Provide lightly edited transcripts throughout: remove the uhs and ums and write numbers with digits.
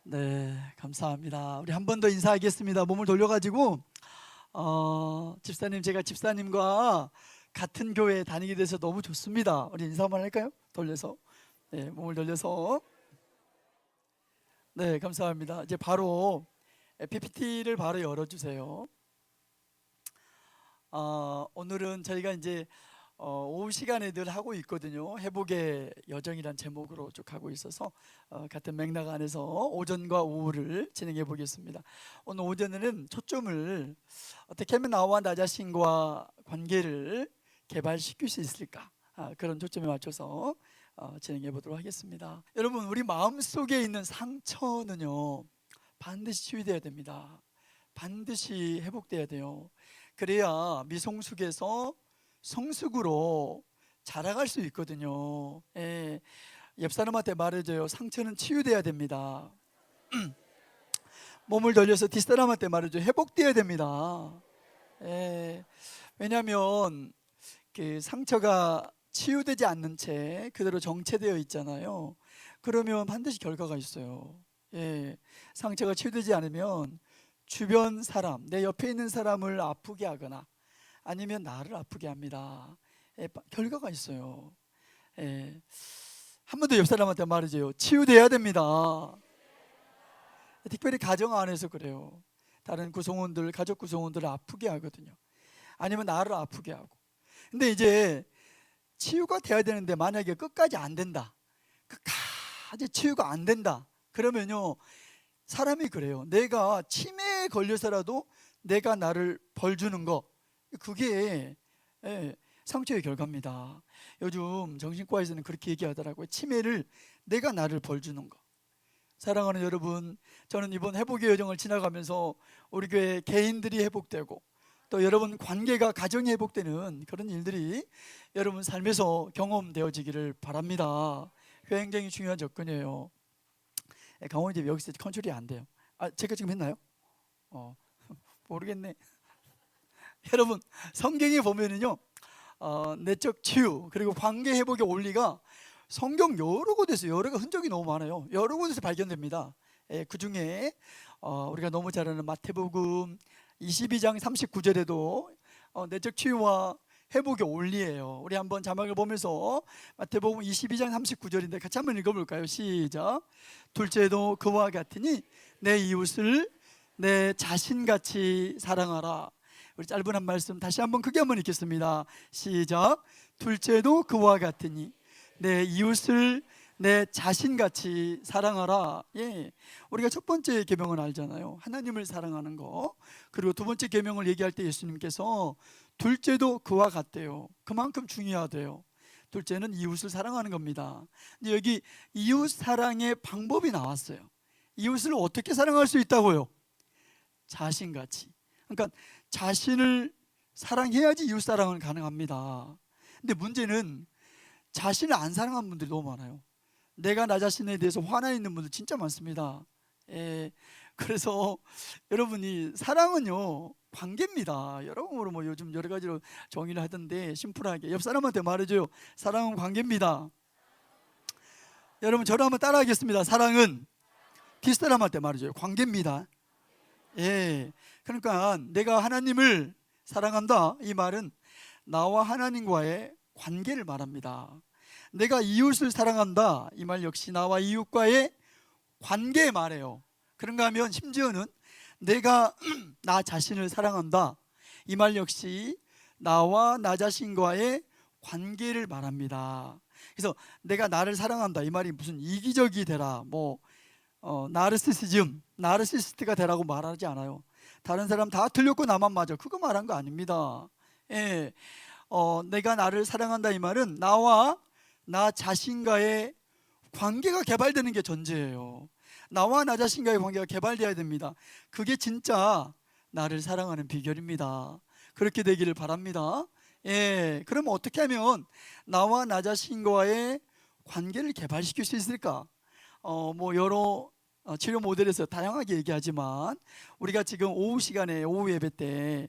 네, 감사합니다. 우리 한 번 더 인사하겠습니다. 몸을 돌려가지고 집사님, 제가 집사님과 같은 교회에 다니게 돼서 너무 좋습니다. 우리 인사 한번 할까요? 돌려서, 네, 몸을 돌려서. 네, 감사합니다. 이제 바로 PPT를 바로 열어주세요. 오늘은 저희가 이제 오후 시간에 늘 하고 있거든요. 회복의 여정이란 제목으로 쭉 하고 있어서 같은 맥락 안에서 오전과 오후를 진행해 보겠습니다. 오늘 오전에는 초점을 어떻게 하면 나와 나 자신과 관계를 개발시킬 수 있을까, 그런 초점에 맞춰서 진행해 보도록 하겠습니다. 여러분, 우리 마음속에 있는 상처는요 반드시 치유되어야 됩니다. 반드시 회복돼야 돼요. 그래야 미성숙에서 성숙으로 자라갈 수 있거든요. 예, 옆 사람한테 말해줘요. 상처는 치유돼야 됩니다. 몸을 돌려서 뒷사람한테 말해줘요. 회복돼야 됩니다. 예, 왜냐하면 그 상처가 치유되지 않는 채 그대로 정체되어 있잖아요. 그러면 반드시 결과가 있어요. 예, 상처가 치유되지 않으면 주변 사람, 내 옆에 있는 사람을 아프게 하거나 아니면 나를 아프게 합니다. 결과가 있어요. 한 번 더 옆 사람한테 말해줘요. 치유돼야 됩니다. 특별히 가정 안에서 그래요. 다른 구성원들, 가족 구성원들을 아프게 하거든요. 아니면 나를 아프게 하고. 근데 이제 치유가 돼야 되는데 만약에 끝까지 안 된다, 끝까지 치유가 안 된다, 그러면요 사람이 그래요. 내가 치매에 걸려서라도 내가 나를 벌 주는 거, 그게 상처의 결과입니다. 요즘 정신과에서는 그렇게 얘기하더라고요. 치매를 내가 나를 벌 주는 거. 사랑하는 여러분, 저는 이번 회복의 여정을 지나가면서 우리 교회 개인들이 회복되고 또 여러분 관계가, 가정이 회복되는 그런 일들이 여러분 삶에서 경험되어지기를 바랍니다. 굉장히 중요한 조건이에요. 강원이 여기서 컨트롤이 안 돼요. 제가 지금 했나요? 모르겠네. 여러분, 성경에 보면은요 내적 치유 그리고 관계 회복의 원리가 성경 여러 곳에서 여러 흔적이 너무 많아요. 여러 곳에서 발견됩니다. 그 중에 우리가 너무 잘 아는 마태복음 22장 39절에도 내적 치유와 회복의 원리예요. 우리 한번 자막을 보면서 마태복음 22장 39절인데 같이 한번 읽어볼까요? 시작. 둘째도 그와 같으니 내 이웃을 내 자신같이 사랑하라. 우리 짧은 한 말씀 다시 한번 크게 한번 읽겠습니다. 시작. 둘째도 그와 같으니 내 이웃을 내 자신같이 사랑하라. 예, 우리가 첫 번째 계명은 알잖아요. 하나님을 사랑하는 거. 그리고 두 번째 계명을 얘기할 때 예수님께서 둘째도 그와 같대요. 그만큼 중요하대요. 둘째는 이웃을 사랑하는 겁니다. 근데 여기 이웃 사랑의 방법이 나왔어요. 이웃을 어떻게 사랑할 수 있다고요? 자신같이. 그러니까 자신을 사랑해야지 이웃 사랑은 가능합니다. 근데 문제는 자신을 안 사랑하는 분들이 너무 많아요. 내가 나 자신에 대해서 화나 있는 분들 진짜 많습니다. 그래서 여러분이 사랑은요 관계입니다. 여러분으로 뭐 요즘 여러 가지로 정의를 하던데 심플하게 옆 사람한테 말해줘요. 사랑은 관계입니다. 여러분 저를 한번 따라하겠습니다. 사랑은 뒷사람한테 말해줘요. 관계입니다. 그러니까 내가 하나님을 사랑한다, 이 말은 나와 하나님과의 관계를 말합니다. 내가 이웃을 사랑한다, 이 말 역시 나와 이웃과의 관계에 말해요. 그런가 하면 심지어는 내가 나 자신을 사랑한다, 이 말 역시 나와 나 자신과의 관계를 말합니다. 그래서 내가 나를 사랑한다, 이 말이 무슨 이기적이 되라, 뭐 나르시스트가 되라고 말하지 않아요. 다른 사람 다 틀렸고 나만 맞아, 그거 말한 거 아닙니다. 내가 나를 사랑한다, 이 말은 나와 나 자신과의 관계가 개발되는 게 전제예요. 나와 나 자신과의 관계가 개발되어야 됩니다. 그게 진짜 나를 사랑하는 비결입니다. 그렇게 되기를 바랍니다. 그럼 어떻게 하면 나와 나 자신과의 관계를 개발시킬 수 있을까? 뭐 여러 치료 모델에서 다양하게 얘기하지만 우리가 지금 오후 시간에, 오후 예배 때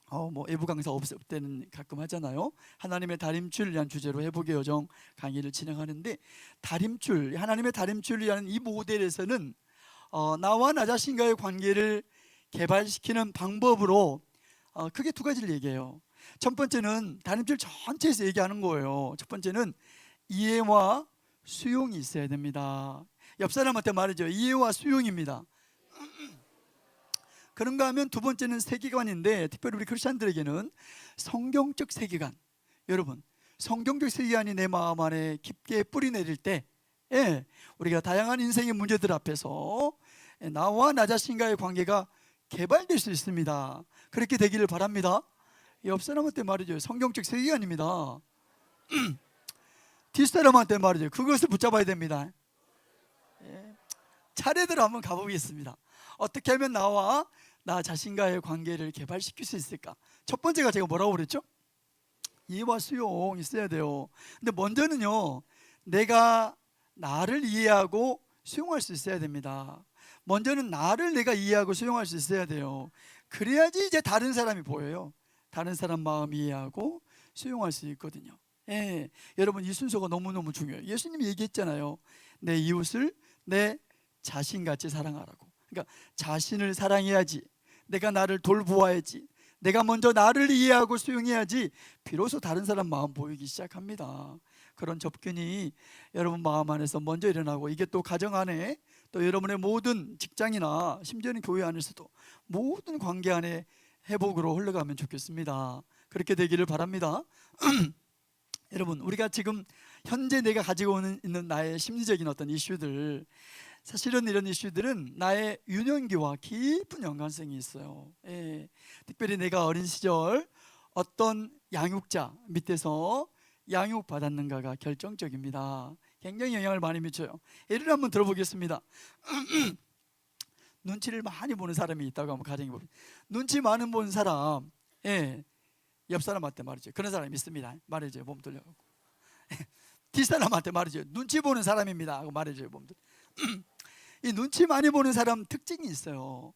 뭐 외부 강사 없을 때는 가끔 하잖아요. 하나님의 다림줄이라는 주제로 회복의 여정 강의를 진행하는데, 다림줄, 하나님의 다림줄이라는 이 모델에서는 나와 나 자신과의 관계를 개발시키는 방법으로 크게 두 가지를 얘기해요. 첫 번째는 단임질 전체에서 얘기하는 거예요. 첫 번째는 이해와 수용이 있어야 됩니다. 옆 사람한테 말이죠. 이해와 수용입니다. 그런가 하면 두 번째는 세계관인데, 특별히 우리 크리스찬들에게는 성경적 세계관. 여러분, 성경적 세계관이 내 마음 안에 깊게 뿌리 내릴 때, 우리가 다양한 인생의 문제들 앞에서 나와 나 자신과의 관계가 개발될 수 있습니다. 그렇게 되기를 바랍니다. 옆 사람한테 말이죠. 성경적 세계관입니다. 뒷사람한테 말이죠. 그것을 붙잡아야 됩니다. 차례대로 한번 가보겠습니다. 어떻게 하면 나와 나 자신과의 관계를 개발시킬 수 있을까? 첫 번째가 제가 뭐라고 그랬죠? 이해와 수용 있어야 돼요. 근데 먼저는요, 내가 나를 이해하고 수용할 수 있어야 됩니다. 먼저는 나를 내가 이해하고 수용할 수 있어야 돼요. 그래야지 이제 다른 사람이 보여요. 다른 사람 마음 이해하고 수용할 수 있거든요. 여러분, 이 순서가 너무너무 중요해요. 예수님이 얘기했잖아요. 내 이웃을 내 자신같이 사랑하라고. 그러니까 자신을 사랑해야지, 내가 나를 돌보아야지, 내가 먼저 나를 이해하고 수용해야지 비로소 다른 사람 마음 보이기 시작합니다. 그런 접근이 여러분 마음 안에서 먼저 일어나고, 이게 또 가정 안에, 또 여러분의 모든 직장이나 심지어는 교회 안에서도 모든 관계 안에 회복으로 흘러가면 좋겠습니다. 그렇게 되기를 바랍니다. 여러분, 우리가 지금 현재 내가 가지고 있는 나의 심리적인 어떤 이슈들, 사실은 이런 이슈들은 나의 유년기와 깊은 연관성이 있어요. 특별히 내가 어린 시절 어떤 양육자 밑에서 양육받았는가가 결정적입니다. 굉장히 영향을 많이 미쳐요. 예를 한번 들어보겠습니다. 눈치를 많이 보는 사람이 있다고 한번 가정해봅니다. 눈치 많은 본 사람, 옆 사람한테 말이죠. 그런 사람이 있습니다. 말해줘요. 몸 돌려가고. 뒷사람한테 말이죠. 눈치 보는 사람입니다 하고 말해줘요. 몸 돌려. 이 눈치 많이 보는 사람 특징이 있어요.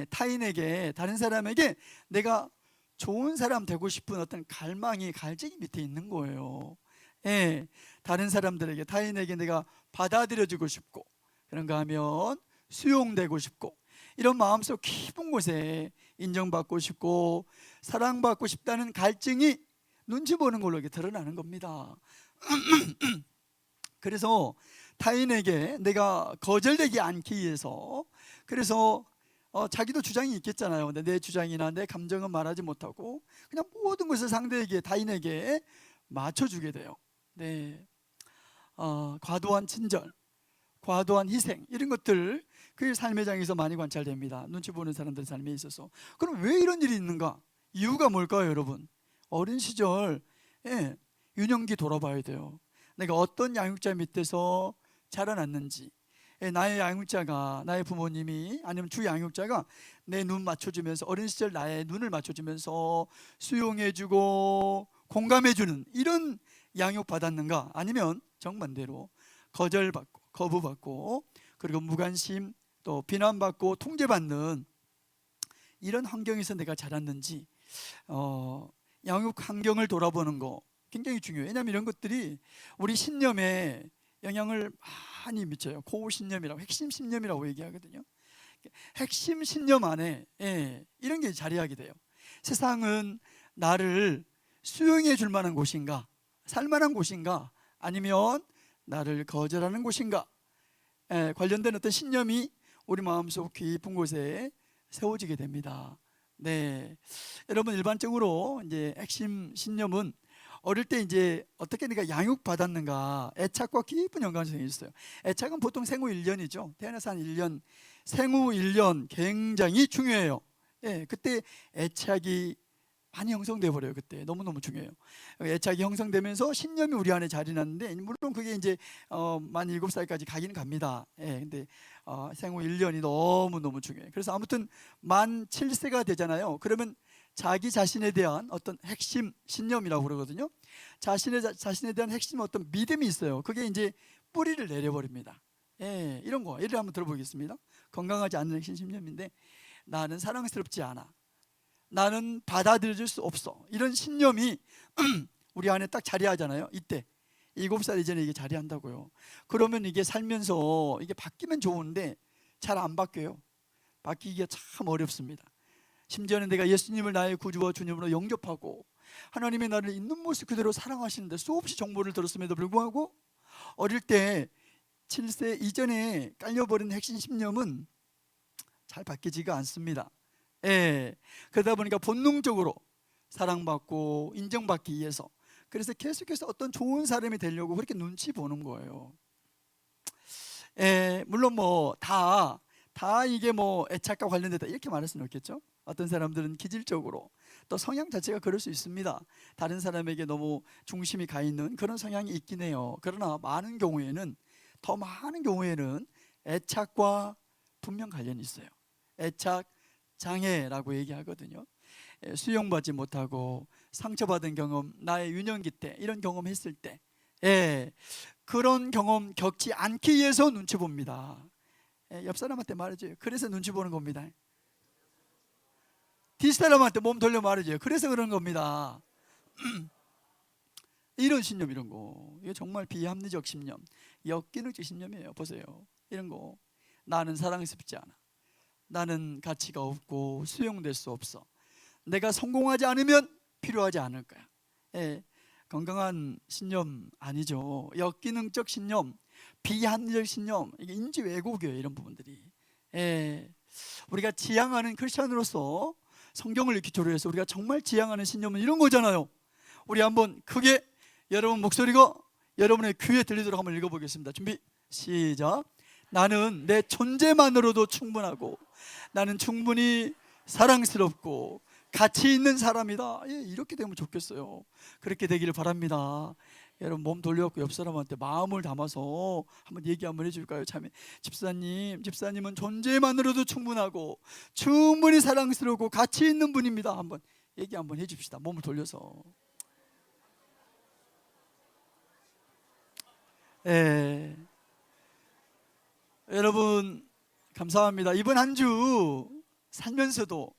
타인에게, 다른 사람에게 내가 좋은 사람 되고 싶은 어떤 갈망이, 갈증이 밑에 있는 거예요. 다른 사람들에게, 타인에게 내가 받아들여주고 싶고, 그런가 하면 수용되고 싶고, 이런 마음속 깊은 곳에 인정받고 싶고 사랑받고 싶다는 갈증이 눈치 보는 걸로 이렇게 드러나는 겁니다. 그래서 타인에게 내가 거절되지 않기 위해서, 그래서 자기도 주장이 있겠잖아요. 근데 내 주장이나 내 감정은 말하지 못하고 그냥 모든 것을 상대에게, 타인에게 맞춰주게 돼요. 과도한 친절, 과도한 희생, 이런 것들 그 삶의 장에서 많이 관찰됩니다. 눈치 보는 사람들 삶에 있어서. 그럼 왜 이런 일이 있는가? 이유가 뭘까요, 여러분? 어린 시절 유년기 돌아봐야 돼요. 내가 어떤 양육자 밑에서 자라났는지, 나의 양육자가, 나의 부모님이 아니면 주 양육자가 내 눈 맞춰주면서, 어린 시절 나의 눈을 맞춰주면서 수용해주고 공감해주는 이런 양육 받았는가? 아니면 정반대로 거절받고 거부받고, 그리고 무관심, 또 비난받고 통제받는 이런 환경에서 내가 자랐는지, 양육 환경을 돌아보는 거 굉장히 중요해요. 왜냐하면 이런 것들이 우리 신념에 영향을 많이 미쳐요. 코어 신념이라고, 핵심 신념이라고 얘기하거든요. 핵심 신념 안에 이런 게 자리하게 돼요. 세상은 나를 수용해 줄 만한 곳인가, 살만한 곳인가, 아니면 나를 거절하는 곳인가, 관련된 어떤 신념이 우리 마음속 깊은 곳에 세워지게 됩니다. 여러분, 일반적으로 이제 핵심 신념은 어릴 때 이제 어떻게 내가 양육받았는가, 애착과 깊은 연관성이 있어요. 애착은 보통 생후 1년이죠. 태어나서 한 1년, 생후 1년 굉장히 중요해요. 그때 애착이 많이 형성돼 버려요. 그때 너무너무 중요해요. 애착이 형성되면서 신념이 우리 안에 자리 났는데, 물론 그게 이제 만 7살까지 가긴 갑니다. 근데 생후 1년이 너무너무 중요해요. 그래서 아무튼 만 7세가 되잖아요. 그러면 자기 자신에 대한 어떤 핵심 신념이라고 그러거든요. 자신에 대한 핵심 어떤 믿음이 있어요. 그게 이제 뿌리를 내려버립니다. 이런 거 예를 한번 들어보겠습니다. 건강하지 않은 핵심 신념인데, 나는 사랑스럽지 않아, 나는 받아들여줄 수 없어, 이런 신념이 우리 안에 딱 자리하잖아요. 이때 7살 이전에 이게 자리한다고요. 그러면 이게 살면서 이게 바뀌면 좋은데 잘 안 바뀌어요. 바뀌기가 참 어렵습니다. 심지어는 내가 예수님을 나의 구주와 주님으로 영접하고 하나님의 나를 있는 모습 그대로 사랑하시는데 수없이 정보를 들었음에도 불구하고 어릴 때 7세 이전에 깔려버린 핵심 신념은 잘 바뀌지가 않습니다. 그러다 보니까 본능적으로 사랑받고 인정받기 위해서, 그래서 계속해서 어떤 좋은 사람이 되려고 그렇게 눈치 보는 거예요. 물론 다 이게 애착과 관련되다 이렇게 말할 수는 없겠죠. 어떤 사람들은 기질적으로 또 성향 자체가 그럴 수 있습니다. 다른 사람에게 너무 중심이 가 있는 그런 성향이 있긴 해요. 그러나 더 많은 경우에는 애착과 분명 관련이 있어요. 애착 장애라고 얘기하거든요. 수용받지 못하고 상처받은 경험, 나의 유년기 때 이런 경험했을 때 그런 경험 겪지 않기 위해서 눈치 봅니다. 옆 사람한테 말해줘요. 그래서 눈치 보는 겁니다. 뒷사람한테 몸 돌려 말해줘요. 그래서 그런 겁니다. 이런 신념, 이런 거, 이게 정말 비합리적 신념, 역기능적 신념이에요. 보세요. 이런 거, 나는 사랑스럽지 않아, 나는 가치가 없고 수용될 수 없어, 내가 성공하지 않으면 필요하지 않을 거야. 건강한 신념 아니죠. 역기능적 신념, 비합리적 신념, 이게 인지 왜곡이에요. 이런 부분들이. 우리가 지향하는 크리스천으로서 성경을 기초로 해서 우리가 정말 지향하는 신념은 이런 거잖아요. 우리 한번 크게 여러분 목소리가 여러분의 귀에 들리도록 한번 읽어보겠습니다. 준비 시작. 나는 내 존재만으로도 충분하고 나는 충분히 사랑스럽고 가치 있는 사람이다. 이렇게 되면 좋겠어요. 그렇게 되기를 바랍니다. 여러분 몸 돌려갖고 옆 사람한테 마음을 담아서 한번 얘기 한번 해줄까요? 참, 집사님은 존재만으로도 충분하고 충분히 사랑스럽고 가치 있는 분입니다. 한번 얘기 한번 해줍시다. 몸을 돌려서. 여러분 감사합니다. 이번 한 주 살면서도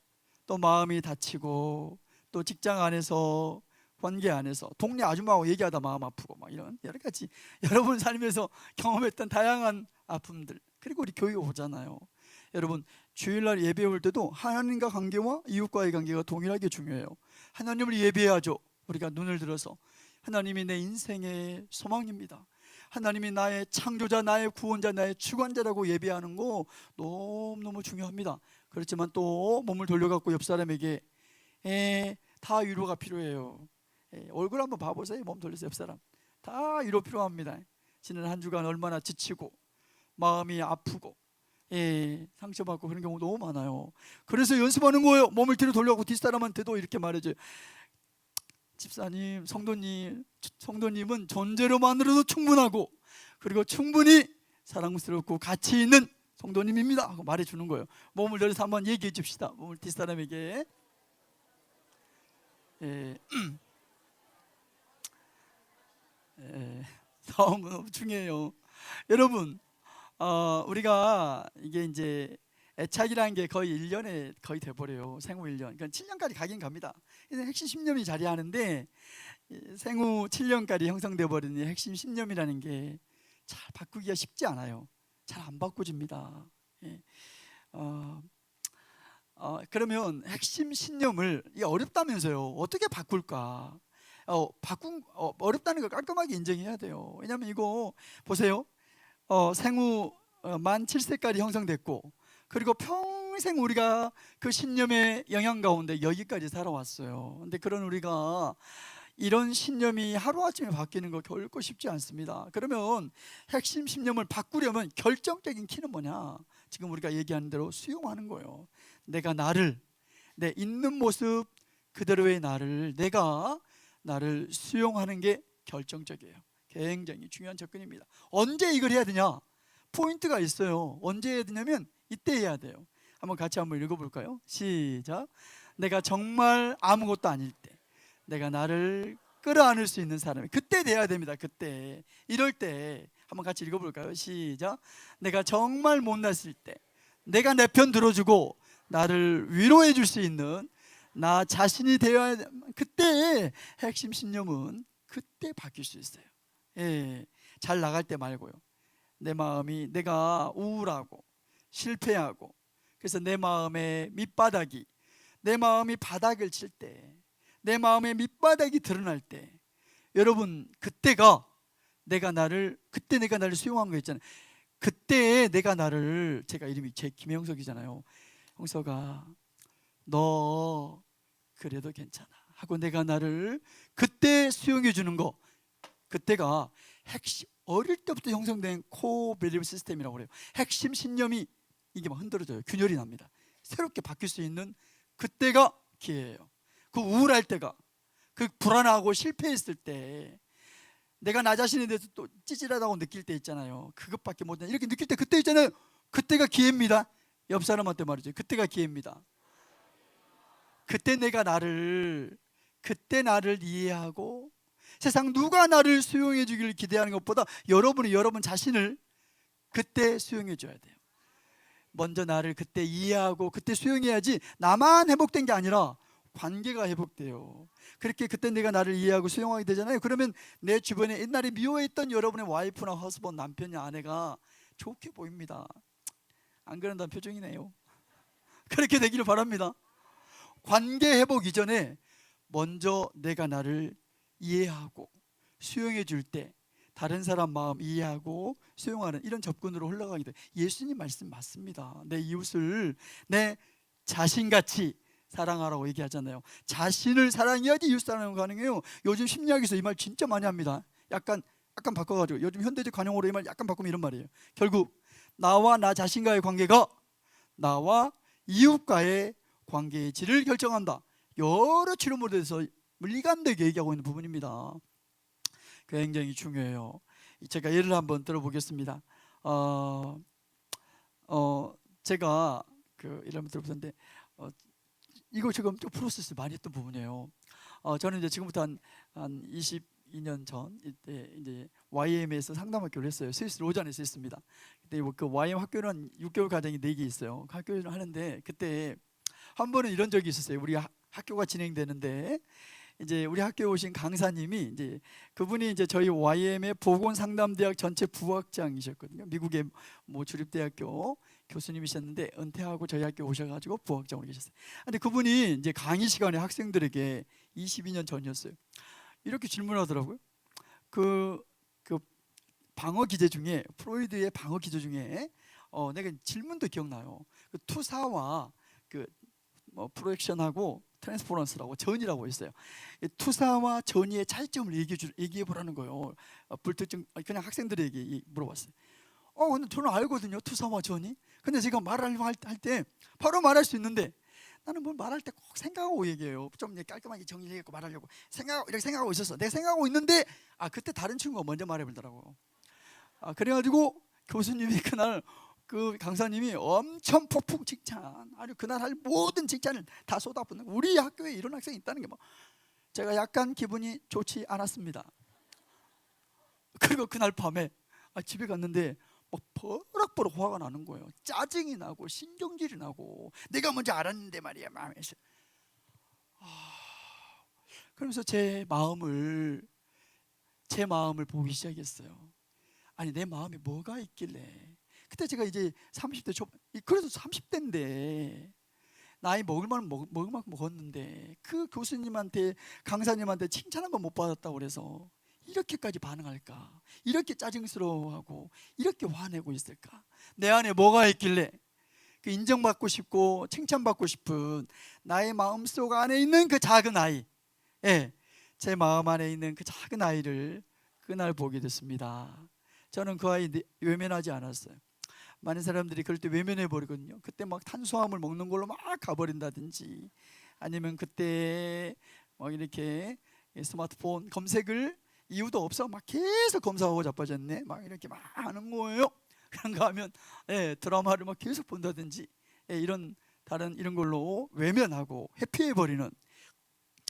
또 마음이 다치고 또 직장 안에서 관계 안에서 동네 아줌마하고 얘기하다 마음 아프고 이런 여러 가지 여러분 삶에서 경험했던 다양한 아픔들, 그리고 우리 교회 오잖아요. 여러분 주일날 예배 올 때도 하나님과 관계와 이웃과의 관계가 동일하게 중요해요. 하나님을 예배하죠. 우리가 눈을 들어서 하나님이 내 인생의 소망입니다, 하나님이 나의 창조자, 나의 구원자, 나의 주관자라고 예배하는 거 너무너무 중요합니다. 그렇지만 또 몸을 돌려갖고 옆 사람에게 다 위로가 필요해요. 얼굴 한번 봐보세요. 몸 돌려서 옆 사람 다 위로 필요합니다. 지난 한 주간 얼마나 지치고 마음이 아프고 상처받고 그런 경우 너무 많아요. 그래서 연습하는 거예요. 몸을 뒤로 돌려갖고 뒷사람한테도 이렇게 말해줘요. 집사님, 성도님은 존재로만으로도 충분하고 그리고 충분히 사랑스럽고 가치 있는 성도님입니다 하고 말해주는 거예요. 몸을 들여서 한번 얘기해 줍시다. 몸을 뒷사람에게. 너무 중요해요. 여러분 우리가 이게 이제 애착이라는 게 거의 1년에 거의 돼버려요. 생후 1년. 그러니까 7년까지 가긴 갑니다. 핵심 신념이 자리하는데 생후 7년까지 형성돼 버리는 핵심 신념이라는 게 잘 바꾸기가 쉽지 않아요. 잘 안 바꿔집니다. 그러면 핵심 신념을, 이게 어렵다면서요. 어떻게 바꿀까? 어렵다는 걸 깔끔하게 인정해야 돼요. 왜냐하면 이거 보세요. 생후 만 7세까지 형성됐고 그리고 평생 우리가 그 신념의 영향 가운데 여기까지 살아왔어요. 근데 그런 우리가 이런 신념이 하루아침에 바뀌는 거 결코 쉽지 않습니다. 그러면 핵심 신념을 바꾸려면 결정적인 키는 뭐냐? 지금 우리가 얘기하는 대로 수용하는 거예요. 내가 내 있는 모습 그대로의 내가 나를 수용하는 게 결정적이에요. 굉장히 중요한 접근입니다. 언제 이걸 해야 되냐? 포인트가 있어요. 언제 해야 되냐면 이때 해야 돼요. 한번 같이 한번 읽어볼까요? 시작. 내가 정말 아무것도 아닐 때, 내가 나를 끌어안을 수 있는 사람이 그때 돼야 됩니다. 그때, 이럴 때 한번 같이 읽어볼까요? 시작. 내가 정말 못났을 때, 내가 내 편 들어주고 나를 위로해 줄 수 있는 나 자신이 되어야 돼. 그때 핵심 신념은 그때 바뀔 수 있어요. 잘 나갈 때 말고요. 내 마음이 내가 우울하고 실패하고, 그래서 내 마음의 밑바닥이, 내 마음이 바닥을 칠 때, 내 마음의 밑바닥이 드러날 때, 여러분 그때가 그때 내가 나를 수용한 거 있잖아요. 그때 내가 나를, 제가 이름이 제 김영석이잖아요. 형석아, 너 그래도 괜찮아 하고 내가 나를 그때 수용해 주는 거, 그때가 핵심, 어릴 때부터 형성된 코어 밸류 시스템이라고 그래요. 핵심 신념이 이게 막 흔들어져요. 균열이 납니다. 새롭게 바뀔 수 있는 그때가 기회예요. 그 우울할 때가, 그 불안하고 실패했을 때, 내가 나 자신에 대해서 또 찌질하다고 느낄 때 있잖아요. 그것밖에 못해 이렇게 느낄 때, 그때 있잖아요. 그때가 기회입니다. 옆 사람한테 말이죠. 그때가 기회입니다. 그때 그때 나를 이해하고, 세상 누가 나를 수용해 주기를 기대하는 것보다 여러분이 여러분 자신을 그때 수용해 줘야 돼요. 먼저 나를 그때 이해하고 그때 수용해야지, 나만 회복된 게 아니라 관계가 회복돼요. 그렇게 그때 내가 나를 이해하고 수용하게 되잖아요. 그러면 내 주변에 옛날에 미워했던 여러분의 와이프나 허스번, 남편이나 아내가 좋게 보입니다. 안 그런다는 표정이네요. 그렇게 되기를 바랍니다. 관계 회복 이전에 먼저 내가 나를 이해하고 수용해 줄 때, 다른 사람 마음 이해하고 수용하는 이런 접근으로 흘러가게 돼. 예수님 말씀 맞습니다. 내 이웃을 내 자신같이 사랑하라고 얘기하잖아요. 자신을 사랑해야지 이웃 사랑이 가능해요. 요즘 심리학에서 이 말 진짜 많이 합니다. 약간 바꿔가지고, 요즘 현대적 관용어로 이 말 약간 바꾸면 이런 말이에요. 결국 나와 나 자신과의 관계가 나와 이웃과의 관계의 질을 결정한다. 여러 치료 모델에서 일관되게 얘기하고 있는 부분입니다. 굉장히 중요해요. 제가 예를 한번 들어보겠습니다. 제가 이런 들어보는데, 이거 지금 좀 프로세스 많이 했던 부분이에요. 저는 이제 지금부터 한 22년 전 이때 이제 YM에서 상담학교를 했어요. 스위스 로잔에서 했습니다. 근데 그 YM 학교는 6개월 과정이 4개 있어요. 그 학교를 하는데, 그때 한 번은 이런 적이 있었어요. 우리 학교가 진행되는데, 이제 우리 학교에 오신 강사님이, 이제 그분이 이제 저희 YM의 보건상담대학 전체 부학장이셨거든요. 미국의 뭐 주립대학교 교수님이셨는데 은퇴하고 저희 학교 오셔가지고 부학장으로 계셨어요. 근데 그분이 이제 강의 시간에 학생들에게 22년 전이었어요. 이렇게 질문하더라고요. 그 방어 기제 중에, 프로이드의 방어 기제 중에 내가 질문도 기억나요. 그 투사와 프로액션하고 트랜스퍼런스라고, 전이라고 있어요. 투사와 전이의 차이점을 얘기해 보라는 거예요. 불특정, 그냥 학생들에게 물어봤어요. 근데 저는 알거든요, 투사와 전이. 근데 제가 말하려고 할 때 바로 말할 수 있는데, 나는 뭘 말할 때 꼭 생각하고 얘기해요. 좀 깔끔하게 정리를 해갖고 말하려고 이렇게 생각하고 있었어. 내가 생각하고 있는데, 그때 다른 친구가 먼저 말해버리더라고요. 그래가지고 교수님이 그날, 그 강사님이 엄청 폭풍 칭찬, 아주 그날 할 모든 칭찬을 다 쏟아붓는, 우리 학교에 이런 학생이 있다는 게 뭐, 제가 약간 기분이 좋지 않았습니다. 그리고 그날 밤에 집에 갔는데 막 버럭버럭 화가 나는 거예요. 짜증이 나고 신경질이 나고, 내가 먼저 알았는데 말이야 마음에서. 그러면서 제 마음을 보기 시작했어요. 아니, 내 마음에 뭐가 있길래. 그때 제가 이제 30대 그래도 30대인데 나이 먹을 만큼 먹었는데, 그 교수님한테, 강사님한테 칭찬한 건 못 받았다고 그래서 이렇게까지 반응할까, 이렇게 짜증스러워하고 이렇게 화내고 있을까. 내 안에 뭐가 있길래 그 인정받고 싶고 칭찬받고 싶은 나의 마음속 안에 있는 그 작은 아이, 제 마음 안에 있는 그 작은 아이를 그날 보게 됐습니다. 저는 그 아이 외면하지 않았어요. 많은 사람들이 그럴 때 외면해 버리거든요. 그때 막 탄수화물 먹는 걸로 막 가버린다든지, 아니면 그때 막 이렇게 스마트폰 검색을 이유도 없어 막 계속 검사하고 자빠졌네, 막 이렇게 막 하는 거예요. 그런가 하면 드라마를 막 계속 본다든지, 이런 다른 이런 걸로 외면하고 회피해 버리는,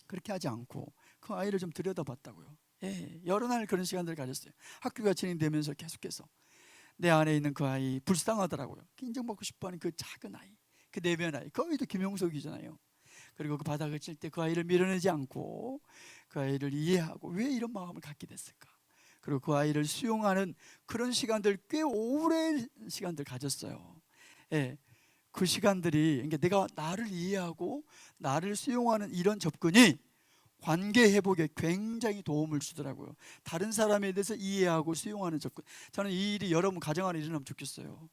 그렇게 하지 않고 그 아이를 좀 들여다봤다고요. 여러 날 그런 시간들을 가졌어요. 학교가 진행되면서 계속해서 내 안에 있는 그 아이 불쌍하더라고요. 인정받고 싶어하는 그 작은 아이, 그 내면 아이, 그 아이도 김용석이잖아요. 그리고 그 바닥을 칠 때 그 아이를 밀어내지 않고 그 아이를 이해하고 왜 이런 마음을 갖게 됐을까, 그리고 그 아이를 수용하는 그런 시간들, 꽤 오랜 시간들 가졌어요. 예, 그 시간들이, 그러니까 내가 나를 이해하고 나를 수용하는 이런 접근이 관계 회복에 굉장히 도움을 주더라고요. 다른 사람에 대해서 이해하고 수용하는 접근. 저는 이 일이 여러분 가정 안에 일어나면 좋겠어요.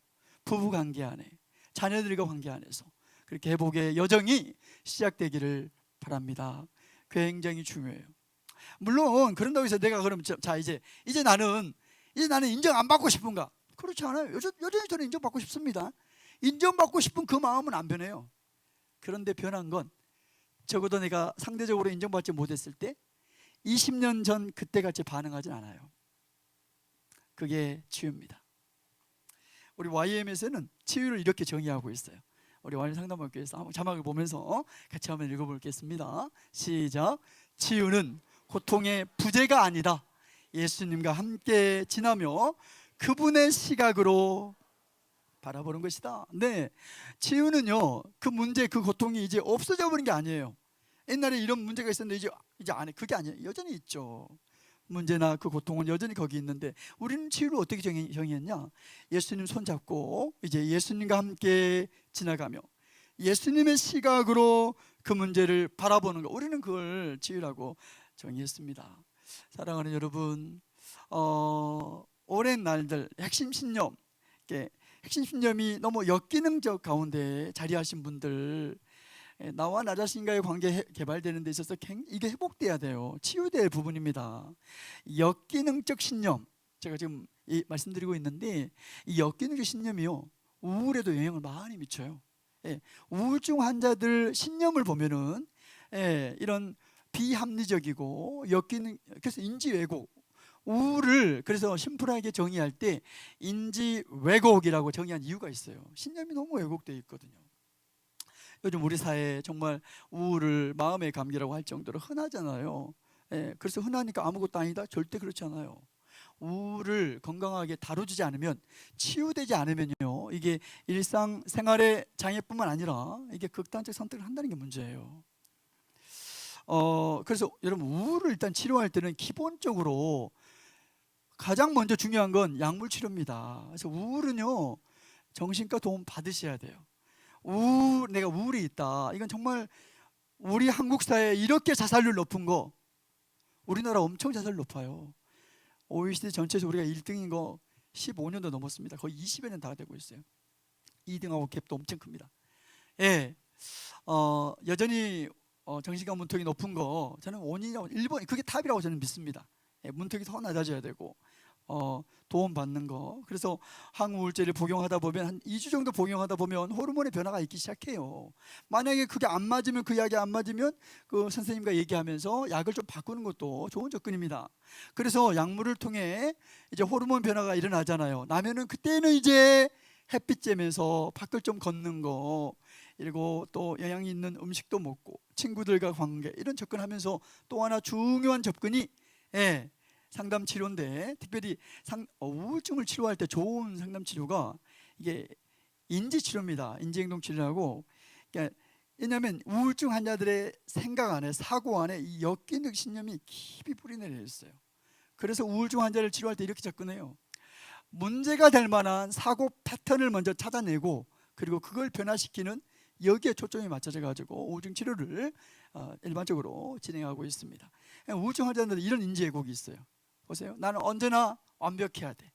부부 관계 안에, 자녀들과 관계 안에서 그렇게 회복의 여정이 시작되기를 바랍니다. 굉장히 중요해요. 물론 그런다고 해서 내가 그럼 자 이제 나는 인정 안 받고 싶은가? 그렇지 않아요. 여전히 저는 인정받고 싶습니다. 인정받고 싶은 그 마음은 안 변해요. 그런데 변한 건 적어도 내가 상대적으로 인정받지 못했을 때 20년 전 그때같이 반응하진 않아요. 그게 치유입니다. 우리 YM에서는 치유를 이렇게 정의하고 있어요. 우리 YM 상담학교에서 한번 자막을 보면서 같이 한번 읽어보겠습니다. 시작. 치유는 고통의 부재가 아니다. 예수님과 함께 지나며 그분의 시각으로 바라보는 것이다. 네, 치유는요, 그 문제, 그 고통이 이제 없어져 버린 게 아니에요. 옛날에 이런 문제가 있었는데 이제 안 해. 그게 아니에요. 여전히 있죠. 문제나 그 고통은 여전히 거기 있는데, 우리는 치유를 어떻게 정의했냐? 예수님 손잡고 이제 예수님과 함께 지나가며 예수님의 시각으로 그 문제를 바라보는 거, 우리는 그걸 치유라고 정의했습니다. 사랑하는 여러분, 오랜 날들 핵심 신념, 핵심 신념이 너무 역기능적 가운데 자리하신 분들, 나와 나 자신과의 관계 개발되는 데 있어서 이게 회복돼야 돼요. 치유될 부분입니다. 역기능적 신념, 제가 지금 말씀드리고 있는데, 이 역기능적 신념이요, 우울에도 영향을 많이 미쳐요. 우울증 환자들 신념을 보면은 이런 비합리적이고 역기능, 그래서 인지 왜곡, 우울을 그래서 심플하게 정의할 때 인지 왜곡이라고 정의한 이유가 있어요. 신념이 너무 왜곡되어 있거든요. 요즘 우리 사회에 정말 우울을 마음의 감기라고 할 정도로 흔하잖아요. 그래서 흔하니까 아무것도 아니다? 절대 그렇지 않아요. 우울을 건강하게 다뤄주지 않으면, 치유되지 않으면요, 이게 일상생활의 장애뿐만 아니라 이게 극단적 선택을 한다는 게 문제예요. 그래서 여러분, 우울을 일단 치료할 때는 기본적으로 가장 먼저 중요한 건 약물 치료입니다. 그래서 우울은요, 정신과 도움 받으셔야 돼요. 내가 우울이 있다, 이건 정말 우리 한국 사회에 이렇게 자살률 높은 거, 우리나라 엄청 자살 높아요. OECD 전체에서 우리가 1등인 거 15년도 넘었습니다. 거의 20여 년 다 되고 있어요. 2등하고 갭도 엄청 큽니다. 여전히 정신과 문턱이 높은 거, 저는 원인이라고, 일본 그게 탑이라고 저는 믿습니다. 문턱이 더 낮아져야 되고 도움 받는 거. 그래서 항우울제를 복용하다 보면 한 2주 정도 복용하다 보면 호르몬의 변화가 있기 시작해요. 만약에 그게 안 맞으면, 그 약이 안 맞으면 그 선생님과 얘기하면서 약을 좀 바꾸는 것도 좋은 접근입니다. 그래서 약물을 통해 이제 호르몬 변화가 일어나잖아요. 나면은 그때는 이제 햇빛 쬐면서 밖을 좀 걷는 거, 그리고 또 영양이 있는 음식도 먹고 친구들과 관계, 이런 접근하면서 또 하나 중요한 접근이 상담 치료인데, 특별히 우울증을 치료할 때 좋은 상담 치료가 이게 인지 치료입니다. 인지행동 치료라고. 그러니까 왜냐하면 우울증 환자들의 생각 안에, 사고 안에 이 역기능 신념이 깊이 뿌리내려 있어요. 그래서 우울증 환자를 치료할 때 이렇게 접근해요. 문제가 될 만한 사고 패턴을 먼저 찾아내고, 그리고 그걸 변화시키는, 여기에 초점이 맞춰져 가지고 우울증 치료를 일반적으로 진행하고 있습니다. 우울증 환자들은 이런 인지 왜곡이 있어요. 보세요. 나는 언제나 완벽해야 돼.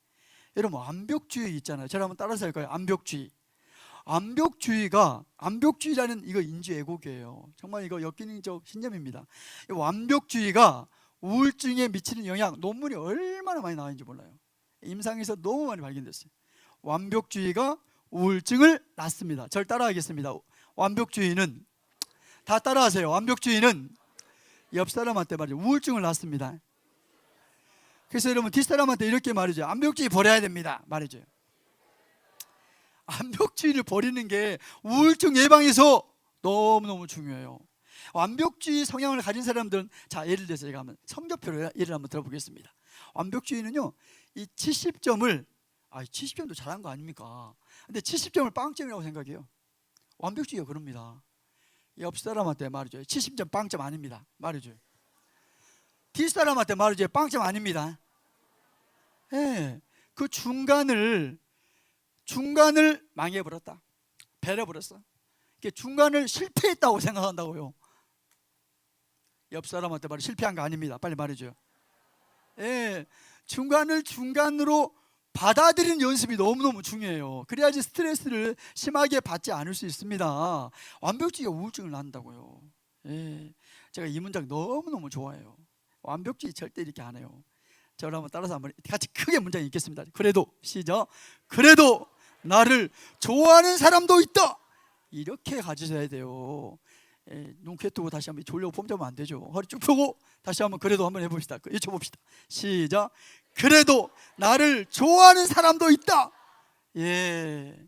여러분, 완벽주의 있잖아요. 저를 한번 따라서 할까요? 완벽주의. 완벽주의라는 이거 인지 왜곡이에요. 정말 이거 역기능적 신념입니다. 완벽주의가 우울증에 미치는 영향, 논문이 얼마나 많이 나왔는지 몰라요. 임상에서 너무 많이 발견됐어요. 완벽주의가 우울증을 낳습니다. 저를 따라하겠습니다. 완벽주의는, 다 따라하세요. 완벽주의는 옆 사람한테 말이죠, 우울증을 낳습니다. 그래서 여러분, 뒷사람한테 이렇게 말이죠. 완벽주의 버려야 됩니다. 말이죠. 완벽주의를 버리는 게 우울증 예방에서 너무너무 중요해요. 완벽주의 성향을 가진 사람들은, 자, 예를 들어서 제가 한번 성적표로 예를 한번 들어보겠습니다. 완벽주의는요, 이 70점을 70점도 잘한 거 아닙니까? 근데 70점을 빵점이라고 생각해요. 완벽주의가 그럽니다. 옆 사람한테 말이죠. 70점 빵점 아닙니다. 말이죠. 뒷사람한테 말이죠. 빵점 아닙니다. 그 중간을 망해버렸다. 배려버렸어. 중간을 실패했다고 생각한다고요. 옆 사람한테 말해, 실패한 거 아닙니다. 빨리 말해줘요. 예, 중간을 중간으로 받아들이는 연습이 너무너무 중요해요. 그래야지 스트레스를 심하게 받지 않을 수 있습니다. 완벽주의가 우울증을 낳는다고요. 예, 제가 이 문장 너무너무 좋아해요. 완벽주의 절대 이렇게 안 해요. 저를 한번 따라서 한번 같이 크게 문장 읽겠습니다. 그래도, 시작. 그래도 나를 좋아하는 사람도 있다. 이렇게 가지셔야 돼요. 예, 눈 쾌뜨고 다시 한번 졸려고 폼 잡으면 안 되죠. 허리 쭉 펴고 다시 한번 그래도 한번 해봅시다. 외쳐봅시다. 시작. 그래도 나를 좋아하는 사람도 있다. 예,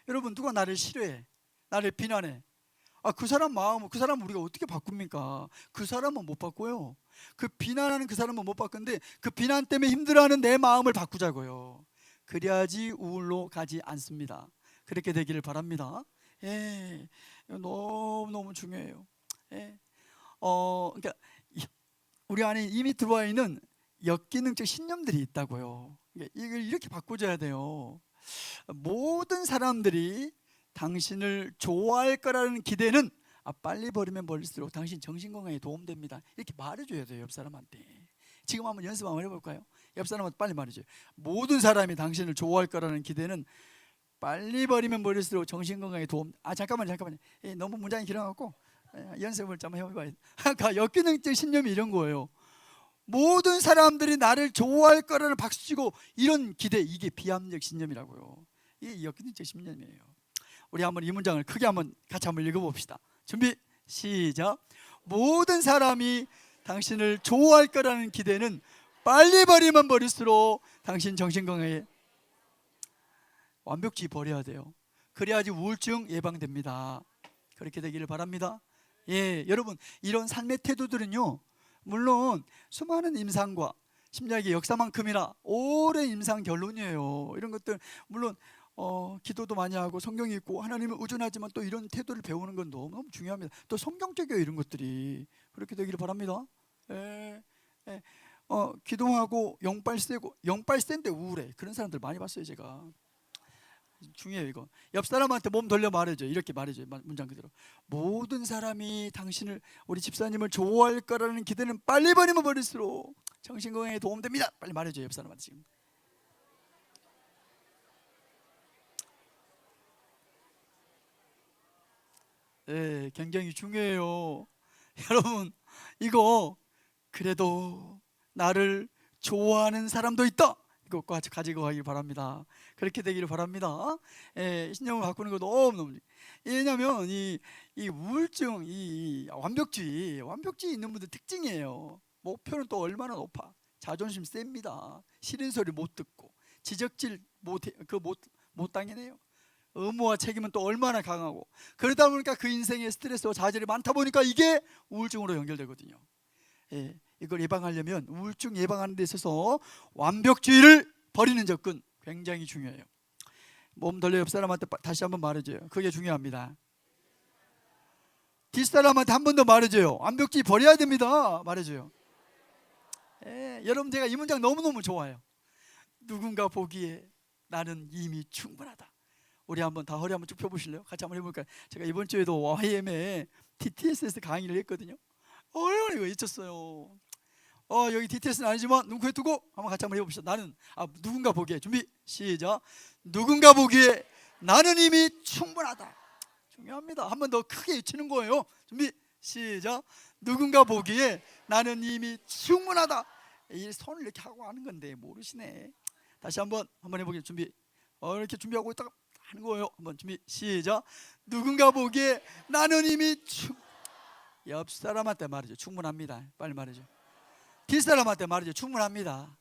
여러분, 누가 나를 싫어해, 나를 비난해, 그 사람 마음은, 그 사람 우리가 어떻게 바꿉니까? 그 사람은 못 바꿔요. 그 비난하는 그 사람은 못 바꾸는데 그 비난 때문에 힘들어하는 내 마음을 바꾸자고요. 그래야지 우울로 가지 않습니다. 그렇게 되기를 바랍니다. 예, 너무너무 중요해요. 예, 그러니까 우리 안에 이미 들어와 있는 역기능적 신념들이 있다고요. 이걸 이렇게 바꿔줘야 돼요. 모든 사람들이 당신을 좋아할 거라는 기대는 빨리 버리면 버릴수록 당신 정신건강에 도움됩니다. 이렇게 말해줘야 돼요, 옆 사람한테. 지금 한번 연습 한번 해볼까요? 옆 사람한테 빨리 말해줘요. 모든 사람이 당신을 좋아할 거라는 기대는 빨리 버리면 버릴수록 정신건강에 도움. 잠깐만요. 너무 문장이 길어갖고 연습을 좀 해봐야 돼. 그러니까 역기능적 신념이 이런 거예요. 모든 사람들이 나를 좋아할 거라는 박수치고 이런 기대, 이게 비합리적 신념이라고요. 이게 역기능적 신념이에요. 우리 한번 이 문장을 크게 한번 같이 한번 읽어봅시다. 준비, 시작. 모든 사람이 당신을 좋아할 거라는 기대는 빨리 버리면 버릴수록 당신 정신건강에. 완벽주의 버려야 돼요. 그래야지 우울증 예방됩니다. 그렇게 되기를 바랍니다. 예, 여러분, 이런 삶의 태도들은요, 물론 수많은 임상과 심리학의 역사만큼이나 오랜 임상 결론이에요. 이런 것들 물론 기도도 많이 하고 성경 읽고 하나님을 의존하지만 또 이런 태도를 배우는 건 너무너무 중요합니다. 또 성경적이에요, 이런 것들이. 그렇게 되기를 바랍니다. 예, 예. 기도하고 영빨 세고, 영빨 센데 우울해, 그런 사람들 많이 봤어요, 제가. 중요해요, 이거. 옆 사람한테 몸 돌려 말해줘요. 이렇게 말해줘요, 문장 그대로. 모든 사람이 당신을, 우리 집사님을 좋아할 거라는 기대는 빨리 버리면 버릴수록 정신건강에 도움됩니다. 빨리 말해줘요, 옆 사람한테 지금. 네, 굉장히 중요해요. 여러분, 이거 그래도 나를 좋아하는 사람도 있다, 이것과 가지고 가길 바랍니다. 그렇게 되기를 바랍니다. 예, 신념을 바꾸는 거 너무너무. 왜냐하면 이 우울증, 이 완벽주의 있는 분들 특징이에요. 목표는 또 얼마나 높아, 자존심 셉니다. 싫은 소리 못 듣고, 지적질 못 당해내요. 의무와 책임은 또 얼마나 강하고, 그러다 보니까 그 인생에 스트레스와 좌절이 많다 보니까 이게 우울증으로 연결되거든요. 예, 이걸 예방하려면, 우울증 예방하는 데 있어서 완벽주의를 버리는 접근 굉장히 중요해요. 몸 돌려 옆 사람한테 다시 한번 말해줘요. 그게 중요합니다. 뒷사람한테 한 번 더 말해줘요. 완벽주의 버려야 됩니다. 말해줘요. 예, 여러분, 제가 이 문장 너무너무 좋아요. 누군가 보기에 나는 이미 충분하다. 우리 한번 다 허리 한번 쭉 펴보실래요? 같이 한번 해볼까요? 제가 이번 주에도 YM에 TTSS 강의를 했거든요. 이거 잊혔어요. 여기 DTS는 아니지만 눈, 코에 두고 한번 같이 한번 해봅시다. 나는, 누군가 보기에, 준비, 시작. 누군가 보기에 나는 이미 충분하다. 중요합니다. 한 번 더 크게 외치는 거예요. 준비, 시작. 누군가 보기에 나는 이미 충분하다. 이 손을 이렇게 하고 하는 건데 모르시네. 다시 한번 해보겠습니다. 준비. 이렇게 준비하고 있다가 하는 거예요. 한번 준비, 시작. 누군가 보기에 나는 이미 옆 사람한테 말이죠. 충분합니다. 빨리 말해줘. 뒷사람한테 말이죠. 충분합니다.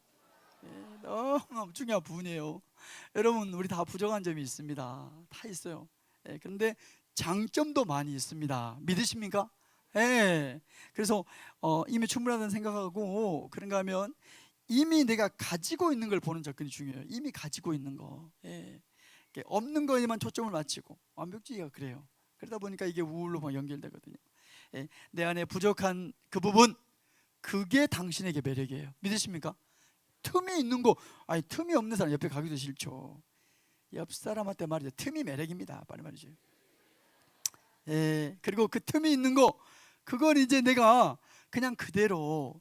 예, 너무 중요한 부분이에요. 여러분, 우리 다 부족한 점이 있습니다. 다 있어요. 예, 그런데 장점도 많이 있습니다. 믿으십니까? 예. 그래서 이미 충분하다는 생각하고, 그런가 하면 이미 내가 가지고 있는 걸 보는 접근이 중요해요. 이미 가지고 있는 거. 예. 없는 거에만 초점을 맞추고, 완벽주의가 그래요. 그러다 보니까 이게 우울로 막 연결되거든요. 예. 내 안에 부족한 그 부분, 그게 당신에게 매력이에요. 믿으십니까? 틈이 있는 거, 틈이 없는 사람 옆에 가기도 싫죠. 옆 사람한테 말이죠. 틈이 매력입니다. 빨리 말이죠. 예, 그리고 그 틈이 있는 거, 그걸 이제 내가 그냥 그대로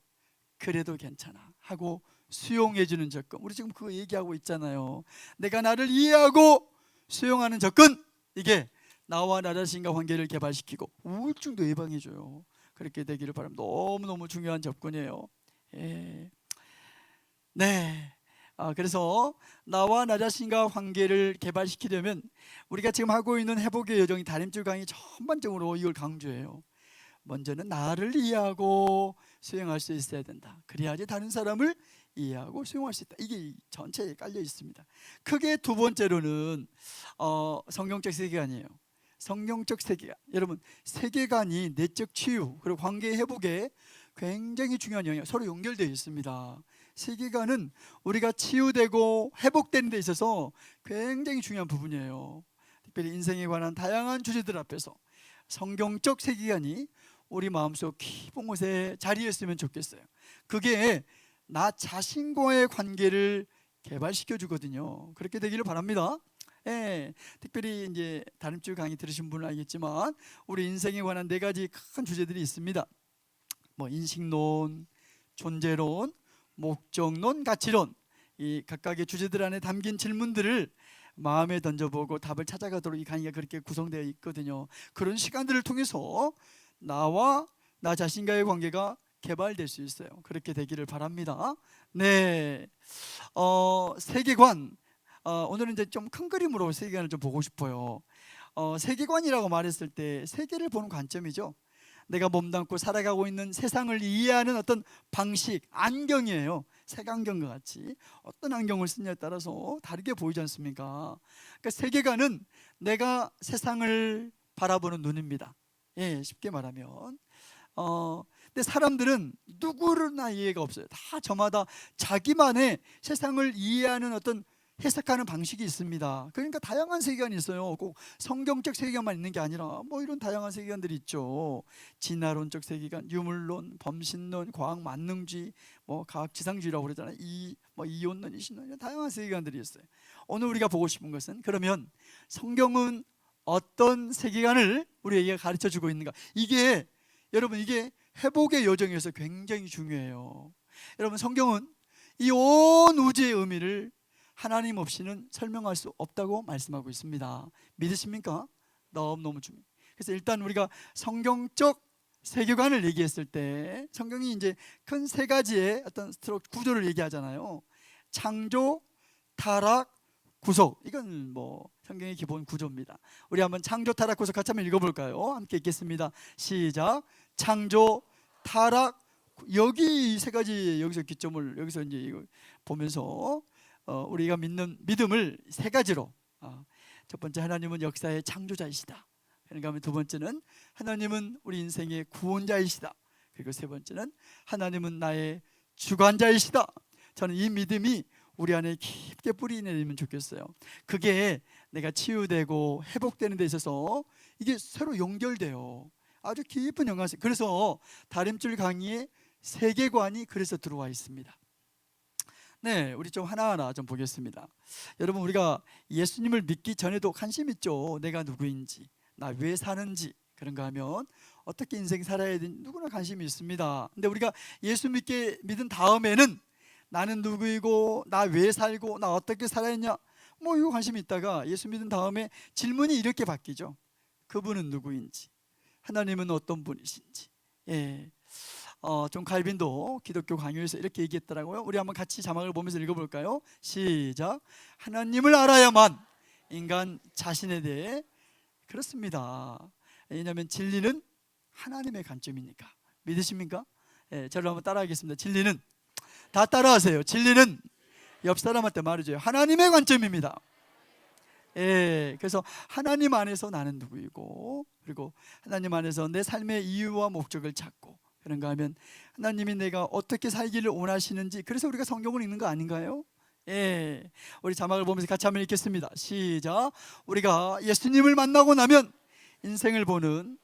그래도 괜찮아 하고 수용해 주는 접근. 우리 지금 그거 얘기하고 있잖아요. 내가 나를 이해하고 수용하는 접근, 이게 나와 나 자신과 관계를 개발시키고 우울증도 예방해 줘요. 그렇게 되기를 바랍니다. 너무너무 중요한 접근이에요. 예. 네. 그래서 나와 나 자신과 관계를 개발시키려면 우리가 지금 하고 있는 회복의 여정이 다림줄 강의 전반적으로 이걸 강조해요. 먼저는 나를 이해하고 수용할 수 있어야 된다. 그래야지 다른 사람을 이해하고 수용할 수 있다. 이게 전체에 깔려 있습니다. 크게 두 번째로는 성경적 세계관이에요. 성경적 세계관. 여러분, 세계관이 내적 치유 그리고 관계 회복에 굉장히 중요한 영역, 서로 연결되어 있습니다. 세계관은 우리가 치유되고 회복되는 데 있어서 굉장히 중요한 부분이에요. 특별히 인생에 관한 다양한 주제들 앞에서 성경적 세계관이 우리 마음속 깊은 곳에 자리했으면 좋겠어요. 그게 나 자신과의 관계를 개발시켜 주거든요. 그렇게 되기를 바랍니다. 예, 특별히 이제 다림줄 강의 들으신 분은 알겠지만 우리 인생에 관한 4가지 큰 주제들이 있습니다. 뭐 인식론, 존재론, 목적론, 가치론, 이 각각의 주제들 안에 담긴 질문들을 마음에 던져보고 답을 찾아가도록 이 강의가 그렇게 구성되어 있거든요. 그런 시간들을 통해서 나와 나 자신과의 관계가 개발될 수 있어요. 그렇게 되기를 바랍니다. 네, 세계관. 오늘은 이제 좀 큰 그림으로 세계관을 좀 보고 싶어요. 세계관이라고 말했을 때 세계를 보는 관점이죠. 내가 몸담고 살아가고 있는 세상을 이해하는 어떤 방식, 안경이에요. 색안경과 같이 어떤 안경을 쓰냐에 따라서 다르게 보이지 않습니까? 그러니까 세계관은 내가 세상을 바라보는 눈입니다. 예, 쉽게 말하면. 근데 사람들은 누구나 이해가 없어요. 다 저마다 자기만의 세상을 이해하는 어떤 해석하는 방식이 있습니다. 그러니까 다양한 세계관이 있어요. 꼭 성경적 세계관만 있는 게 아니라 뭐 이런 다양한 세계관들이 있죠. 진화론적 세계관, 유물론, 범신론, 과학 만능주의, 뭐 과학지상주의라고 그러잖아요. 이혼론, 이신론, 이런 다양한 세계관들이 있어요. 오늘 우리가 보고 싶은 것은, 그러면 성경은 어떤 세계관을 우리에게 가르쳐 주고 있는가? 이게 여러분, 이게 회복의 여정에서 굉장히 중요해요. 여러분, 성경은 이 온 우주의 의미를 하나님 없이는 설명할 수 없다고 말씀하고 있습니다. 믿으십니까? 너무너무 중요해요. 그래서 일단 우리가 성경적 세계관을 얘기했을 때 성경이 이제 큰 3가지의 어떤 구조를 얘기하잖아요. 창조, 타락, 구속. 이건 뭐 성경의 기본 구조입니다. 우리 한번 창조, 타락, 구속 같이 한번 읽어볼까요? 함께 읽겠습니다. 시작. 창조, 타락, 여기 3가지 여기서 기점을 여기서 이제 이거 보면서 우리가 믿는 믿음을 3가지로, 첫 번째, 하나님은 역사의 창조자이시다. 그러니까 두 번째는 하나님은 우리 인생의 구원자이시다. 그리고 3번째는 하나님은 나의 주관자이시다. 저는 이 믿음이 우리 안에 깊게 뿌리 내리면 좋겠어요. 그게 내가 치유되고 회복되는 데 있어서 이게 서로 연결돼요. 아주 깊은 연관성. 그래서 다림줄 강의에 세계관이 그래서 들어와 있습니다. 네, 우리 좀 하나하나 좀 보겠습니다. 여러분, 우리가 예수님을 믿기 전에도 관심 있죠. 내가 누구인지, 나 왜 사는지, 그런가 하면 어떻게 인생 살아야 되는지 누구나 관심이 있습니다. 근데 우리가 예수 믿은 다음에는 나는 누구이고, 나 왜 살고, 나 어떻게 살아야냐, 뭐 이거 관심이 있다가 예수 믿은 다음에 질문이 이렇게 바뀌죠. 그분은 누구인지, 하나님은 어떤 분이신지. 예. 존 칼빈도 기독교 강요에서 이렇게 얘기했더라고요. 우리 한번 같이 자막을 보면서 읽어볼까요? 시작. 하나님을 알아야만 인간 자신에 대해, 그렇습니다. 왜냐하면 진리는 하나님의 관점이니까. 믿으십니까? 예, 저를 한번 따라하겠습니다. 진리는, 다 따라하세요. 진리는 옆 사람한테 말해줘요. 하나님의 관점입니다. 예, 그래서 하나님 안에서 나는 누구이고, 그리고 하나님 안에서 내 삶의 이유와 목적을 찾고, 그런가 하면 하나님이 내가 어떻게 살기를 원하시는지, 그래서 우리가 성경을 읽는 거 아닌가요? 예, 우리 자막을 보면서 같이 한번 읽겠습니다. 시작. 우리가 예수님을 만나고 나면 인생을 보는,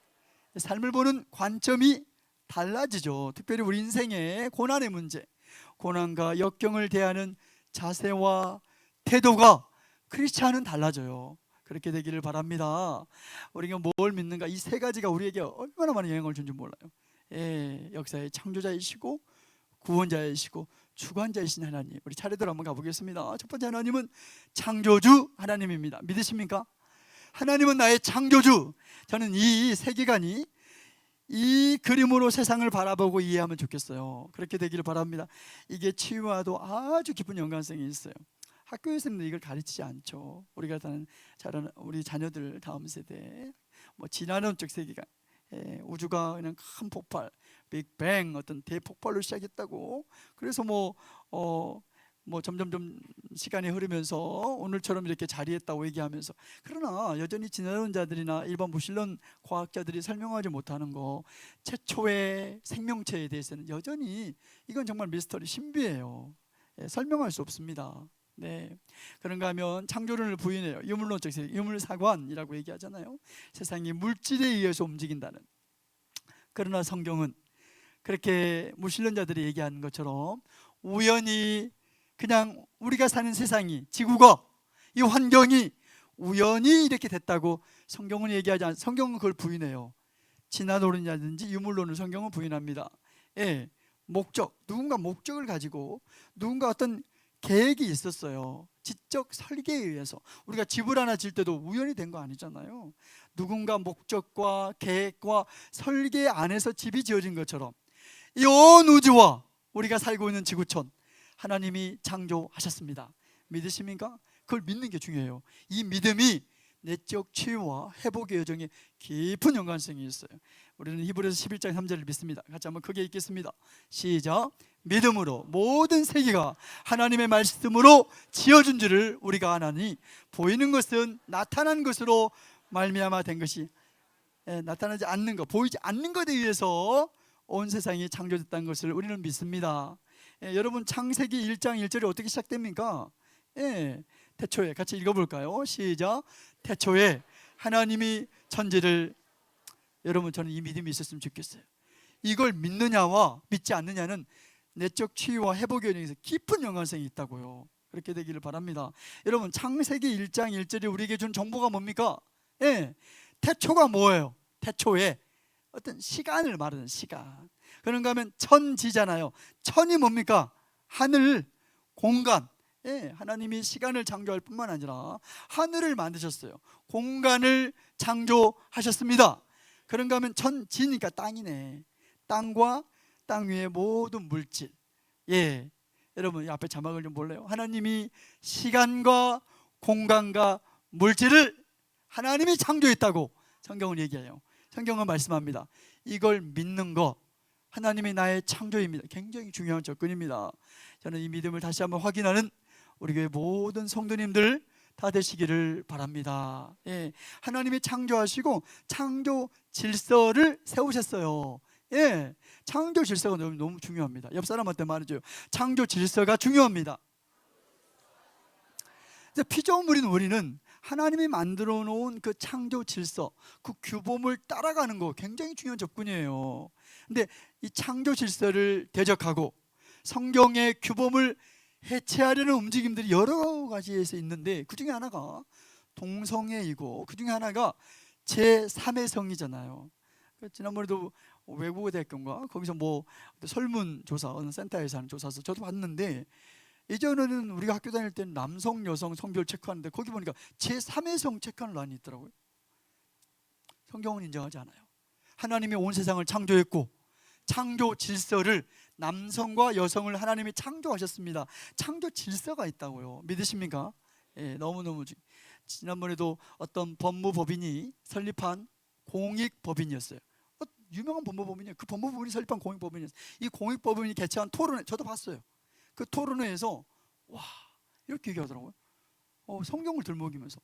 삶을 보는 관점이 달라지죠. 특별히 우리 인생의 고난의 문제, 고난과 역경을 대하는 자세와 태도가 크리스찬은 달라져요. 그렇게 되기를 바랍니다. 우리가 뭘 믿는가, 이 세 가지가 우리에게 얼마나 많은 영향을 준지 몰라요. 예, 역사의 창조자이시고 구원자이시고 주관자이신 하나님, 우리 차례대로 한번 가보겠습니다. 첫 번째, 하나님은 창조주 하나님입니다. 믿으십니까? 하나님은 나의 창조주. 저는 이 세계관이 이 그림으로 세상을 바라보고 이해하면 좋겠어요. 그렇게 되기를 바랍니다. 이게 치유와도 아주 깊은 연관성이 있어요. 학교에서는 이걸 가르치지 않죠. 우리가 자라는 우리 자녀들 다음 세대 진화론적 세계관, 우주가 그냥 큰 폭발, 빅뱅, 어떤 대폭발로 시작했다고. 그래서 점점점 시간이 흐르면서 오늘처럼 이렇게 자리했다고 얘기하면서, 그러나 여전히 진화론자들이나 일반 무신론 과학자들이 설명하지 못하는 거, 최초의 생명체에 대해서는 여전히 이건 정말 미스터리, 신비예요. 설명할 수 없습니다. 네, 그런가 하면 창조론을 부인해요. 유물론적 세계, 유물사관이라고 얘기하잖아요. 세상이 물질에 의해서 움직인다는. 그러나 성경은 그렇게 무신론자들이 얘기하는 것처럼 우연히, 그냥 우리가 사는 세상이, 지구가, 이 환경이 우연히 이렇게 됐다고 성경은 얘기하지 않아요. 성경은 그걸 부인해요. 진화론이라든지 유물론을 성경은 부인합니다. 목적, 누군가 목적을 가지고 누군가 어떤 계획이 있었어요. 지적 설계에 의해서. 우리가 집을 하나 질 때도 우연히 된 거 아니잖아요. 누군가 목적과 계획과 설계 안에서 집이 지어진 것처럼 이 온 우주와 우리가 살고 있는 지구촌, 하나님이 창조하셨습니다. 믿으십니까? 그걸 믿는 게 중요해요. 이 믿음이 내적 치유와 회복의 여정에 깊은 연관성이 있어요. 우리는 히브리서 11장 3절을 믿습니다. 같이 한번 크게 읽겠습니다. 시작. 믿음으로 모든 세계가 하나님의 말씀으로 지어준 줄을 우리가 아나니, 보이는 것은 나타난 것으로 말미암아 된 것이, 나타나지 않는 것, 보이지 않는 것에 의해서 온 세상이 창조됐다는 것을 우리는 믿습니다. 여러분, 창세기 1장 1절이 어떻게 시작됩니까? 태초에, 같이 읽어볼까요? 시작. 태초에 하나님이 천지를. 여러분, 저는 이 믿음이 있었으면 좋겠어요. 이걸 믿느냐와 믿지 않느냐는 내적 치유와 회복의 여정에서 깊은 연관성이 있다고요. 그렇게 되기를 바랍니다. 여러분, 창세기 1장 1절이 우리에게 준 정보가 뭡니까? 태초가 뭐예요? 태초에 어떤 시간을 말하는 시간. 그런가 하면 천지잖아요. 천이 뭡니까? 하늘, 공간. 하나님이 시간을 창조할 뿐만 아니라 하늘을 만드셨어요. 공간을 창조하셨습니다. 그런가 하면 천지니까 땅이네. 땅과 땅 위의 모든 물질. 여러분, 이 앞에 자막을 좀 볼래요? 하나님이 시간과 공간과 물질을 하나님이 창조했다고 성경은 얘기해요. 성경은 말씀합니다. 이걸 믿는 거, 하나님이 나의 창조입니다. 굉장히 중요한 접근입니다. 저는 이 믿음을 다시 한번 확인하는 우리 교회 모든 성도님들 다 되시기를 바랍니다. 하나님이 창조하시고 창조 질서를 세우셨어요. 창조 질서가 너무 중요합니다. 옆 사람한테 말해줘요. 창조 질서가 중요합니다. 피조물인 우리는 하나님이 만들어 놓은 그 창조 질서, 그 규범을 따라가는 거 굉장히 중요한 접근이에요. 근데 이 창조 질서를 대적하고 성경의 규범을 해체하려는 움직임들이 여러 가지에서 있는데, 그 중에 하나가 동성애이고, 그 중에 하나가 제3의 성이잖아요. 지난번에도 외국어 대학교인가 거기서 설문조사, 어느 센터에서 하는 조사서 저도 봤는데, 예전에는 우리가 학교 다닐 때는 남성, 여성 성별 체크하는데 거기 보니까 제3의 성 체크하는 란이 있더라고요. 성경은 인정하지 않아요. 하나님이 온 세상을 창조했고 창조 질서를, 남성과 여성을 하나님이 창조하셨습니다. 창조 질서가 있다고요. 믿으십니까? 너무너무 지난번에도 어떤 법무법인이 설립한 공익법인이었어요. 유명한 법무법인이에요. 그 법무법인이 설립한 공익법인이었어요. 이 공익법인이 개최한 토론회, 저도 봤어요. 그 토론회에서 와, 이렇게 얘기하더라고요. 성경을 들먹이면서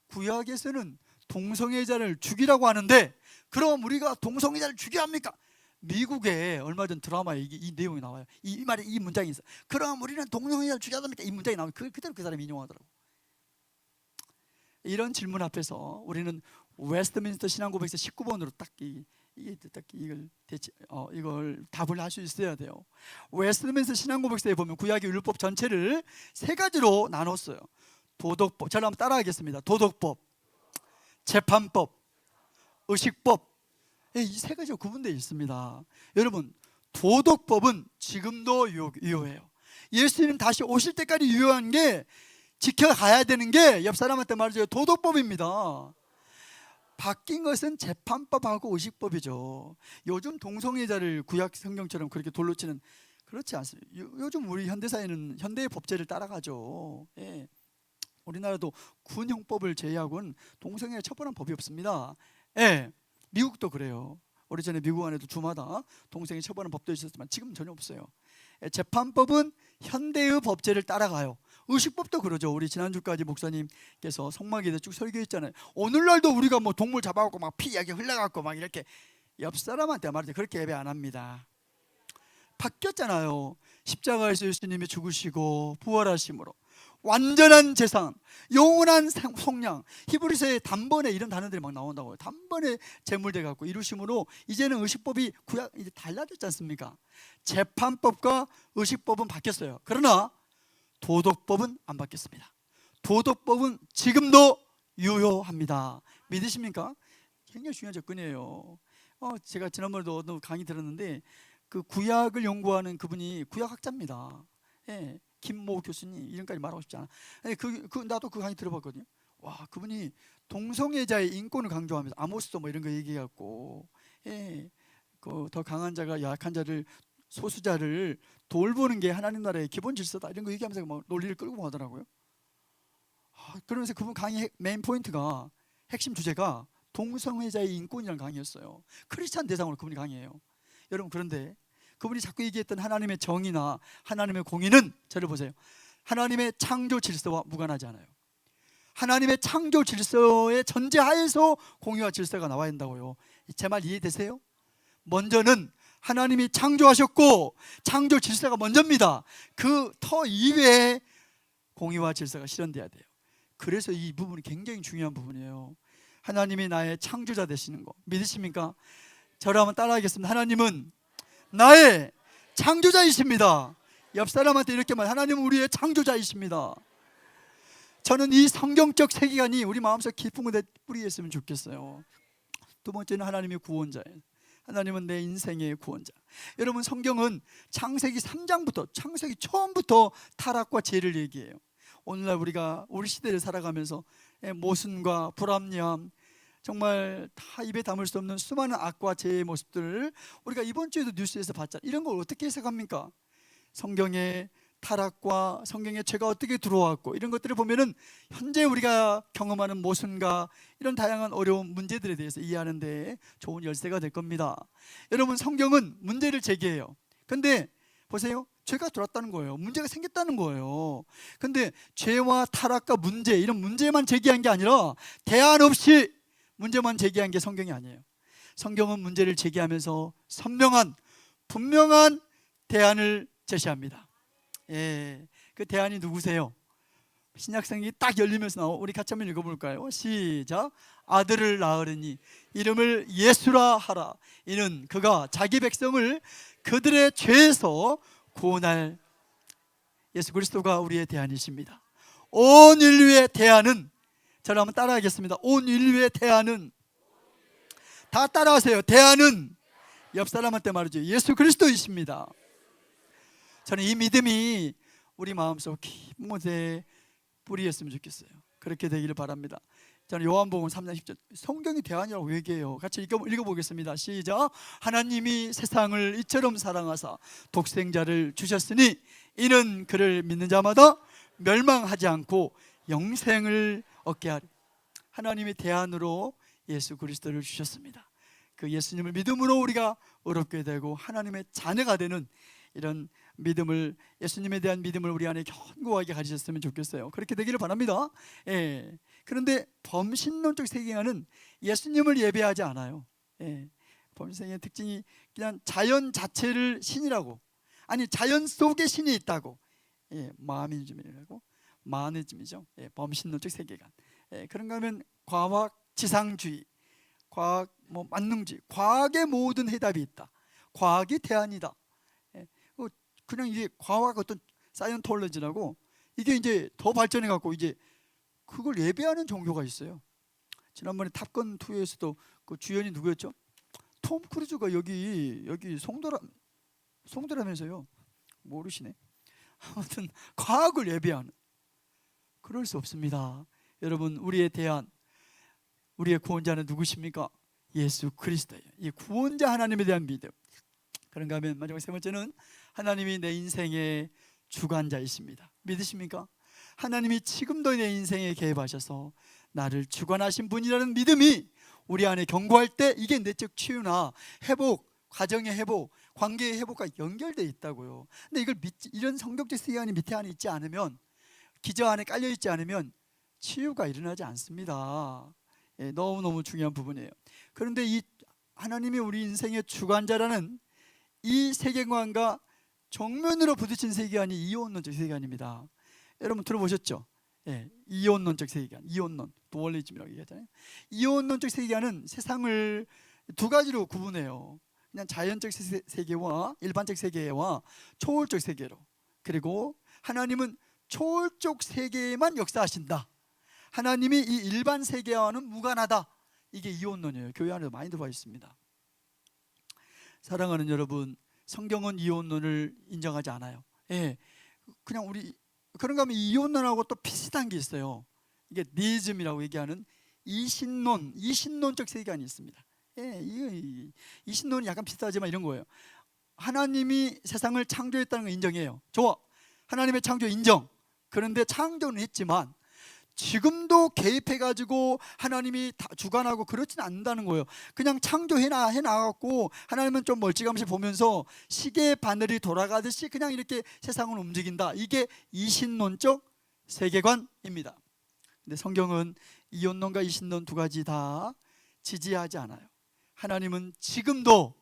구약에서는 동성애자를 죽이라고 하는데 그럼 우리가 동성애자를 죽여야 합니까? 미국에 얼마 전 드라마에 이 내용이 나와요. 이 말에 이 문장이 있어요. 그럼 우리는 동성애자를 죽여야 합니까? 이 문장이 나오면 그대로 그 사람이 인용하더라고요. 이런 질문 앞에서 우리는 웨스트민스터 신앙고백서 19번으로 딱 이걸 답을 할 수 있어야 돼요. 웨스트민스터 신앙고백서에 보면 구약의 율법 전체를 세 가지로 나눴어요. 도덕법. 저를 한번 따라하겠습니다. 도덕법, 재판법, 의식법. 이 세 가지가 구분되어 있습니다. 여러분, 도덕법은 지금도 유효해요. 예수님 다시 오실 때까지 유효한 게, 지켜가야 되는 게 옆 사람한테 말해줘요. 도덕법입니다. 바뀐 것은 재판법하고 의식법이죠. 요즘 동성애자를 구약 성경처럼 그렇게 돌로 치는, 그렇지 않습니다. 요즘 우리 현대사회는 현대의 법제를 따라가죠. 예. 우리나라도 군형법을 제외하고는 동성애 처벌한 법이 없습니다. 예. 미국도 그래요. 오래전에 미국 안에도 주마다 동성애 처벌한 법도 있었지만 지금은 전혀 없어요. 예. 재판법은 현대의 법제를 따라가요. 의식법도 그러죠. 우리 지난주까지 목사님께서 성막에 대해 쭉 설교했잖아요. 오늘날도 우리가 뭐 동물 잡아갖고 막 피 이렇게 흘러갖고 막 이렇게, 옆 사람한테 말하죠. 그렇게 예배 안 합니다. 바뀌었잖아요. 십자가에서 예수님이 죽으시고 부활하심으로 완전한 재산, 영원한 속량, 히브리서에 단번에 이런 단어들이 막 나온다고요. 단번에 제물돼 갖고 이루심으로 이제는 의식법이 구약 이제 달라졌지 않습니까? 재판법과 의식법은 바뀌었어요. 그러나 도덕법은 안 바뀌었습니다. 도덕법은 지금도 유효합니다. 믿으십니까? 굉장히 중요한 접근이에요. 제가 지난번에도 어떤 강의 들었는데, 그 구약을 연구하는 그분이 구약학자입니다. 예, 김모 교수님, 이름까지 말하고 싶지 않아. 나도 그 강의 들어봤거든요. 와, 그분이 동성애자의 인권을 강조하면서 아모스도 뭐 이런 거 얘기해갖고, 예, 그 더 강한 자가 약한 자를, 소수자를 돌보는 게 하나님 나라의 기본 질서다, 이런 거 얘기하면서 막 논리를 끌고 가더라고요. 그러면서 그분 강의 메인 포인트가, 핵심 주제가 동성애자의 인권이라는 강의였어요. 크리스찬 대상으로 그분이 강의해요. 여러분, 그런데 그분이 자꾸 얘기했던 하나님의 정의나 하나님의 공의는, 저를 보세요, 하나님의 창조 질서와 무관하지 않아요. 하나님의 창조 질서의 전제하에서 공의와 질서가 나와야 한다고요. 제 말 이해되세요? 먼저는 하나님이 창조하셨고 창조 질서가 먼저입니다. 그 터 이외에 공의와 질서가 실현돼야 돼요. 그래서 이 부분이 굉장히 중요한 부분이에요. 하나님이 나의 창조자 되시는 거 믿으십니까? 저를 한번 따라하겠습니다. 하나님은 나의 창조자이십니다. 옆 사람한테 이렇게 말, 하나님은 우리의 창조자이십니다. 저는 이 성경적 세계관이 우리 마음속 깊은 곳에 뿌리했으면 좋겠어요. 두 번째는 하나님이 구원자예요. 하나님은 내 인생의 구원자. 여러분, 성경은 창세기 3장부터, 창세기 처음부터 타락과 죄를 얘기해요. 오늘날 우리가 우리 시대를 살아가면서 모순과 불합리함, 정말 다 입에 담을 수 없는 수많은 악과 죄의 모습들을 우리가 이번 주에도 뉴스에서 봤잖아요. 이런 걸 어떻게 해석합니까? 성경의 타락과 성경의 죄가 어떻게 들어왔고, 이런 것들을 보면은 현재 우리가 경험하는 모순과 이런 다양한 어려운 문제들에 대해서 이해하는 데 좋은 열쇠가 될 겁니다. 여러분, 성경은 문제를 제기해요. 근데 보세요, 죄가 들어왔다는 거예요. 문제가 생겼다는 거예요. 근데 죄와 타락과 문제, 이런 문제만 제기한 게 아니라 대안 없이 문제만 제기한 게 성경이 아니에요. 성경은 문제를 제기하면서 선명한, 분명한 대안을 제시합니다. 예, 그 대안이 누구세요? 신약성경이 딱 열리면서 나오. 우리 같이 한번 읽어볼까요? 시작. 아들을 낳으리니 이름을 예수라 하라. 이는 그가 자기 백성을 그들의 죄에서 구원할, 예수 그리스도가 우리의 대안이십니다. 온 인류의 대안은, 저를 한번 따라하겠습니다. 온 인류의 대안은, 다 따라하세요. 대안은, 옆 사람한테 말이죠, 예수 그리스도이십니다. 저는 이 믿음이 우리 마음속 깊은 곳에 뿌리였으면 좋겠어요. 그렇게 되기를 바랍니다. 저는 요한복음 3장 10절, 성경이 대안이라고 얘기해요. 같이 읽어보겠습니다. 시작. 하나님이 세상을 이처럼 사랑하사 독생자를 주셨으니 이는 그를 믿는 자마다 멸망하지 않고 영생을 얻게 하리. 하나님이 대안으로 예수 그리스도를 주셨습니다. 그 예수님을 믿음으로 우리가 의롭게 되고 하나님의 자녀가 되는 이런 믿음을, 예수님에 대한 믿음을 우리 안에 견고하게 가지셨으면 좋겠어요. 그렇게 되기를 바랍니다. 예. 그런데 범신론적 세계관은 예수님을 예배하지 않아요. 예. 범신의 특징이 그냥 자연 자체를 신이라고, 아니 자연 속에 신이 있다고, 예. 마니즘이라고, 마니즘이죠. 예. 범신론적 세계관. 예. 그런가 하면 과학 지상주의, 과학 만능주의, 과학의 모든 해답이 있다. 과학이 대안이다. 그냥 이게 과학 어떤 사이언톨로지라고, 이게 이제 더 발전해 갖고 이제 그걸 예배하는 종교가 있어요. 지난번에 탑건 2에서도 그 주연이 누구였죠? 톰 크루즈가 여기 송도라면서요. 모르시네. 아무튼 과학을 예배하는, 그럴 수 없습니다. 여러분, 우리의 대안, 우리의 구원자는 누구십니까? 예수 그리스도예요. 이 구원자 하나님에 대한 믿음. 그런가 하면 마지막 세 번째는 하나님이 내 인생의 주관자이십니다. 믿으십니까? 하나님이 지금도 내 인생에 개입하셔서 나를 주관하신 분이라는 믿음이 우리 안에 견고할 때 이게 내적 치유나 회복, 가정의 회복, 관계의 회복과 연결되어 있다고요. 근데 이걸 이런 성경적 세계관이 밑에 안에 있지 않으면, 기저 안에 깔려 있지 않으면 치유가 일어나지 않습니다. 예, 너무너무 중요한 부분이에요. 그런데 이 하나님이 우리 인생의 주관자라는 이 세계관과 정면으로 부딪힌 세계관이 이혼론적 세계관입니다. 여러분 들어보셨죠? 예, 이혼론적 세계관, 이혼론, 두얼리즘이라고 얘기하잖아요. 이혼론적 세계관은 세상을 두 가지로 구분해요. 그냥 자연적 세계와 일반적 세계와 초월적 세계로. 그리고 하나님은 초월적 세계에만 역사하신다. 하나님이 이 일반 세계와는 무관하다. 이게 이혼론이에요. 교회 안에도 많이 들어와 있습니다. 사랑하는 여러분, 성경은 이혼론을 인정하지 않아요. 예, 그냥 우리 그런가 하면 이혼론하고 또 비슷한 게 있어요. 이게 니즘이라고 얘기하는 이신론적 세계관이 있습니다. 예, 이신론이 약간 비슷하지만 이런 거예요. 하나님이 세상을 창조했다는 걸 인정해요. 좋아, 하나님의 창조 인정. 그런데 창조는 했지만 지금도 개입해가지고 하나님이 다 주관하고 그렇지는 않는다는 거예요. 그냥 창조해나가고 하나님은 좀 멀찌감치 보면서 시계의 바늘이 돌아가듯이 그냥 이렇게 세상을 움직인다. 이게 이신론적 세계관입니다. 근데 성경은 이혼론과 이신론 두 가지 다 지지하지 않아요. 하나님은 지금도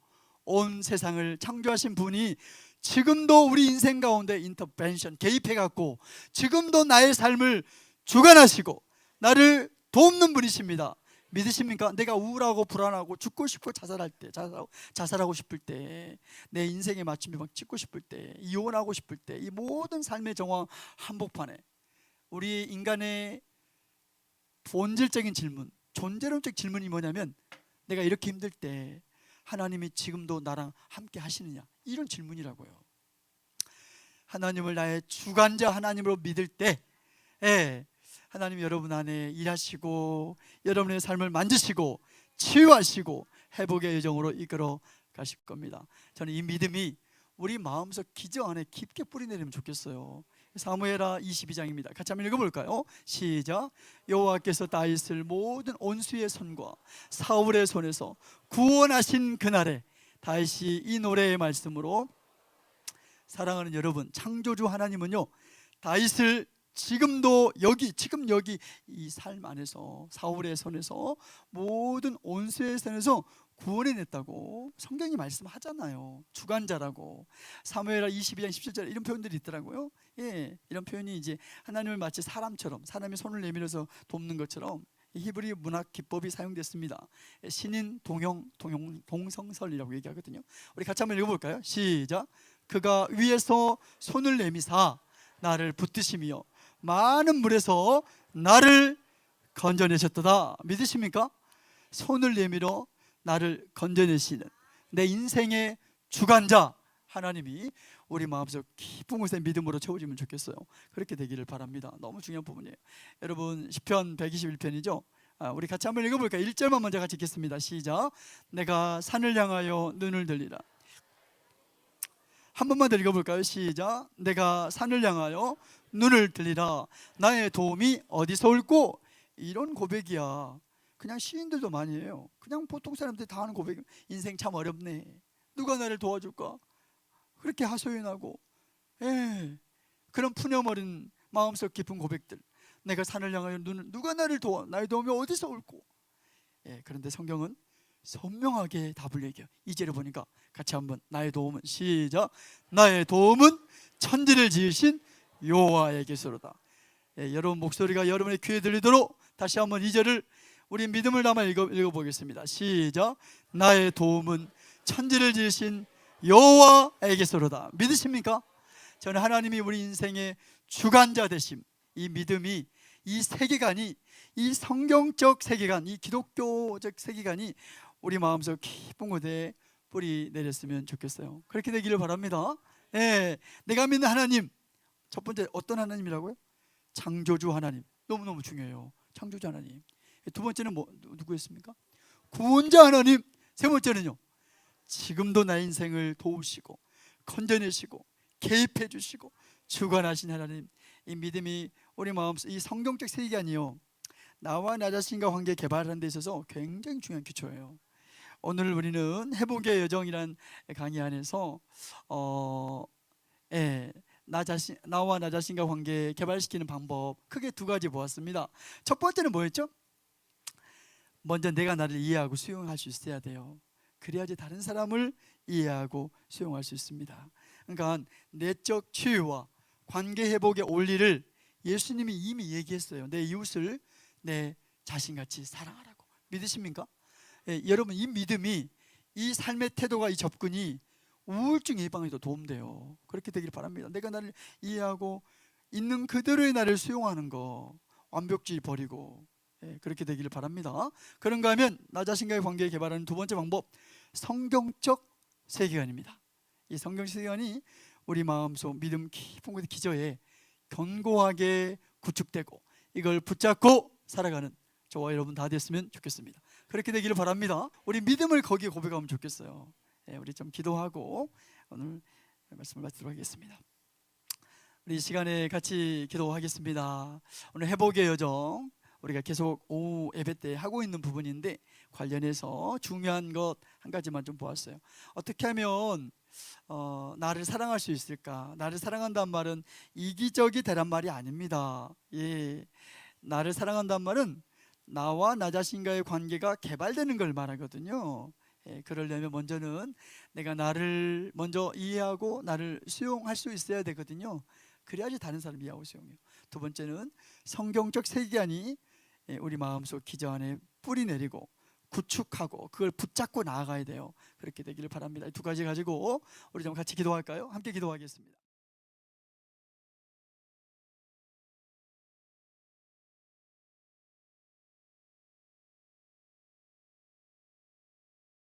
온 세상을 창조하신 분이 지금도 우리 인생 가운데 인터벤션 개입해갖고 지금도 나의 삶을 주관하시고 나를 돕는 분이십니다. 믿으십니까? 내가 우울하고 불안하고 죽고 싶고 자살할 때, 자살하고 싶을 때, 내 인생의 마침이 막 찍고 싶을 때, 이혼하고 싶을 때, 이 모든 삶의 정황 한복판에 우리 인간의 본질적인 질문, 존재론적 질문이 뭐냐면, 내가 이렇게 힘들 때 하나님이 지금도 나랑 함께 하시느냐, 이런 질문이라고요. 하나님을 나의 주관자 하나님으로 믿을 때 하나님 여러분 안에 일하시고 여러분의 삶을 만지시고 치유하시고 회복의 여정으로 이끌어 가실 겁니다. 저는 이 믿음이 우리 마음속 기저 안에 깊게 뿌리내리면 좋겠어요. 사무엘하 22장입니다. 같이 한번 읽어볼까요? 시작. 여호와께서 다윗을 모든 온수의 손과 사울의 손에서 구원하신 그날에, 다윗이 이 노래의 말씀으로, 사랑하는 여러분, 창조주 하나님은요 다윗을 지금 여기 이 삶 안에서, 사울의 손에서, 모든 온수의 손에서 구원해냈다고 성경이 말씀하잖아요. 주관자라고. 사무엘하 22장 17절에 이런 표현들이 있더라고요. 예, 이런 표현이 이제 하나님을 마치 사람처럼, 사람이 손을 내밀어서 돕는 것처럼 히브리 문학 기법이 사용됐습니다. 신인 동성설이라고 얘기하거든요. 우리 같이 한번 읽어볼까요? 시작. 그가 위에서 손을 내미사 나를 붙드시며 많은 물에서 나를 건져내셨도다. 믿으십니까? 손을 내밀어 나를 건져내시는 내 인생의 주관자 하나님이 우리 마음속 깊은 곳에 믿음으로 채워지면 좋겠어요. 그렇게 되기를 바랍니다. 너무 중요한 부분이에요. 여러분, 시편 121편이죠. 우리 같이 한번 읽어볼까요? 1절만 먼저 같이 읽겠습니다. 시작. 내가 산을 향하여 눈을 들리라. 한 번만 더 읽어볼까요? 시작. 내가 산을 향하여 눈을 들리라. 나의 도움이 어디서 올꼬? 이런 고백이야. 그냥 시인들도 많이 해요. 그냥 보통 사람들이 다 하는 고백. 인생 참 어렵네. 누가 나를 도와줄까? 그렇게 하소연하고, 그런 푸념어린 마음속 깊은 고백들. 내가 산을 향하여 눈을, 누가 나를 도와? 나의 도움이 어디서 올꼬? 그런데 성경은 선명하게 답을 얘기해요. 2절에 보니까 같이 한번, 나의 도움은, 시작. 나의 도움은 천지를 지으신 여호와에게서로다. 여러분 목소리가 여러분의 귀에 들리도록 다시 한번 2절을 우리 믿음을 담아 읽어보겠습니다. 시작. 나의 도움은 천지를 지으신 여호와에게서로다. 믿으십니까? 저는 하나님이 우리 인생의 주관자 되심, 이 믿음이 이 세계관이, 이 성경적 세계관, 이 기독교적 세계관이 우리 마음속 깊은 곳에 뿌리 내렸으면 좋겠어요. 그렇게 되기를 바랍니다. 예, 내가 믿는 하나님, 첫 번째 어떤 하나님이라고요? 창조주 하나님. 너무너무 중요해요. 창조주 하나님. 두 번째는 누구였습니까? 구원자 하나님. 세 번째는요, 지금도 나의 인생을 도우시고 건져내시고 개입해 주시고 주관하신 하나님. 이 믿음이 우리 마음속, 이 성경적 세계관이요, 나와 나 자신과 관계 개발하는 데 있어서 굉장히 중요한 기초예요. 오늘 우리는 회복의 여정이란 강의 안에서 나와 나 자신과 관계 개발시키는 방법 크게 두 가지 보았습니다. 첫 번째는 뭐였죠? 먼저 내가 나를 이해하고 수용할 수 있어야 돼요. 그래야지 다른 사람을 이해하고 수용할 수 있습니다. 그러니까 내적 치유와 관계 회복의 원리를 예수님이 이미 얘기했어요. 내 이웃을 내 자신같이 사랑하라고. 믿으십니까? 예, 여러분, 이 믿음이, 이 삶의 태도가, 이 접근이 우울증 예방에도 도움돼요. 그렇게 되길 바랍니다. 내가 나를 이해하고 있는 그대로의 나를 수용하는 거, 완벽주의 버리고, 예, 그렇게 되기를 바랍니다. 그런가 하면 나 자신과의 관계를 개발하는 두 번째 방법, 성경적 세계관입니다. 이 성경 세계관이 우리 마음속 믿음 깊은 곳의 기저에 견고하게 구축되고 이걸 붙잡고 살아가는 저와 여러분 다 됐으면 좋겠습니다. 그렇게 되기를 바랍니다. 우리 믿음을 거기에 고백하면 좋겠어요. 예, 우리 좀 기도하고 오늘 말씀을 마치도록 하겠습니다. 우리 이 시간에 같이 기도하겠습니다. 오늘 회복의 여정, 우리가 계속 오후 예배 때 하고 있는 부분인데 관련해서 중요한 것 한 가지만 좀 보았어요. 어떻게 하면 나를 사랑할 수 있을까? 나를 사랑한다는 말은 이기적이 되란 말이 아닙니다. 예, 나를 사랑한다는 말은 나와 나 자신과의 관계가 개발되는 걸 말하거든요. 예, 그러려면 먼저는 내가 나를 먼저 이해하고 나를 수용할 수 있어야 되거든요. 그래야지 다른 사람 이해하고 수용해요. 두 번째는 성경적 세계관이 우리 마음속 기저 안에 뿌리 내리고 구축하고 그걸 붙잡고 나아가야 돼요. 그렇게 되기를 바랍니다. 두 가지 가지고 우리 좀 같이 기도할까요? 함께 기도하겠습니다.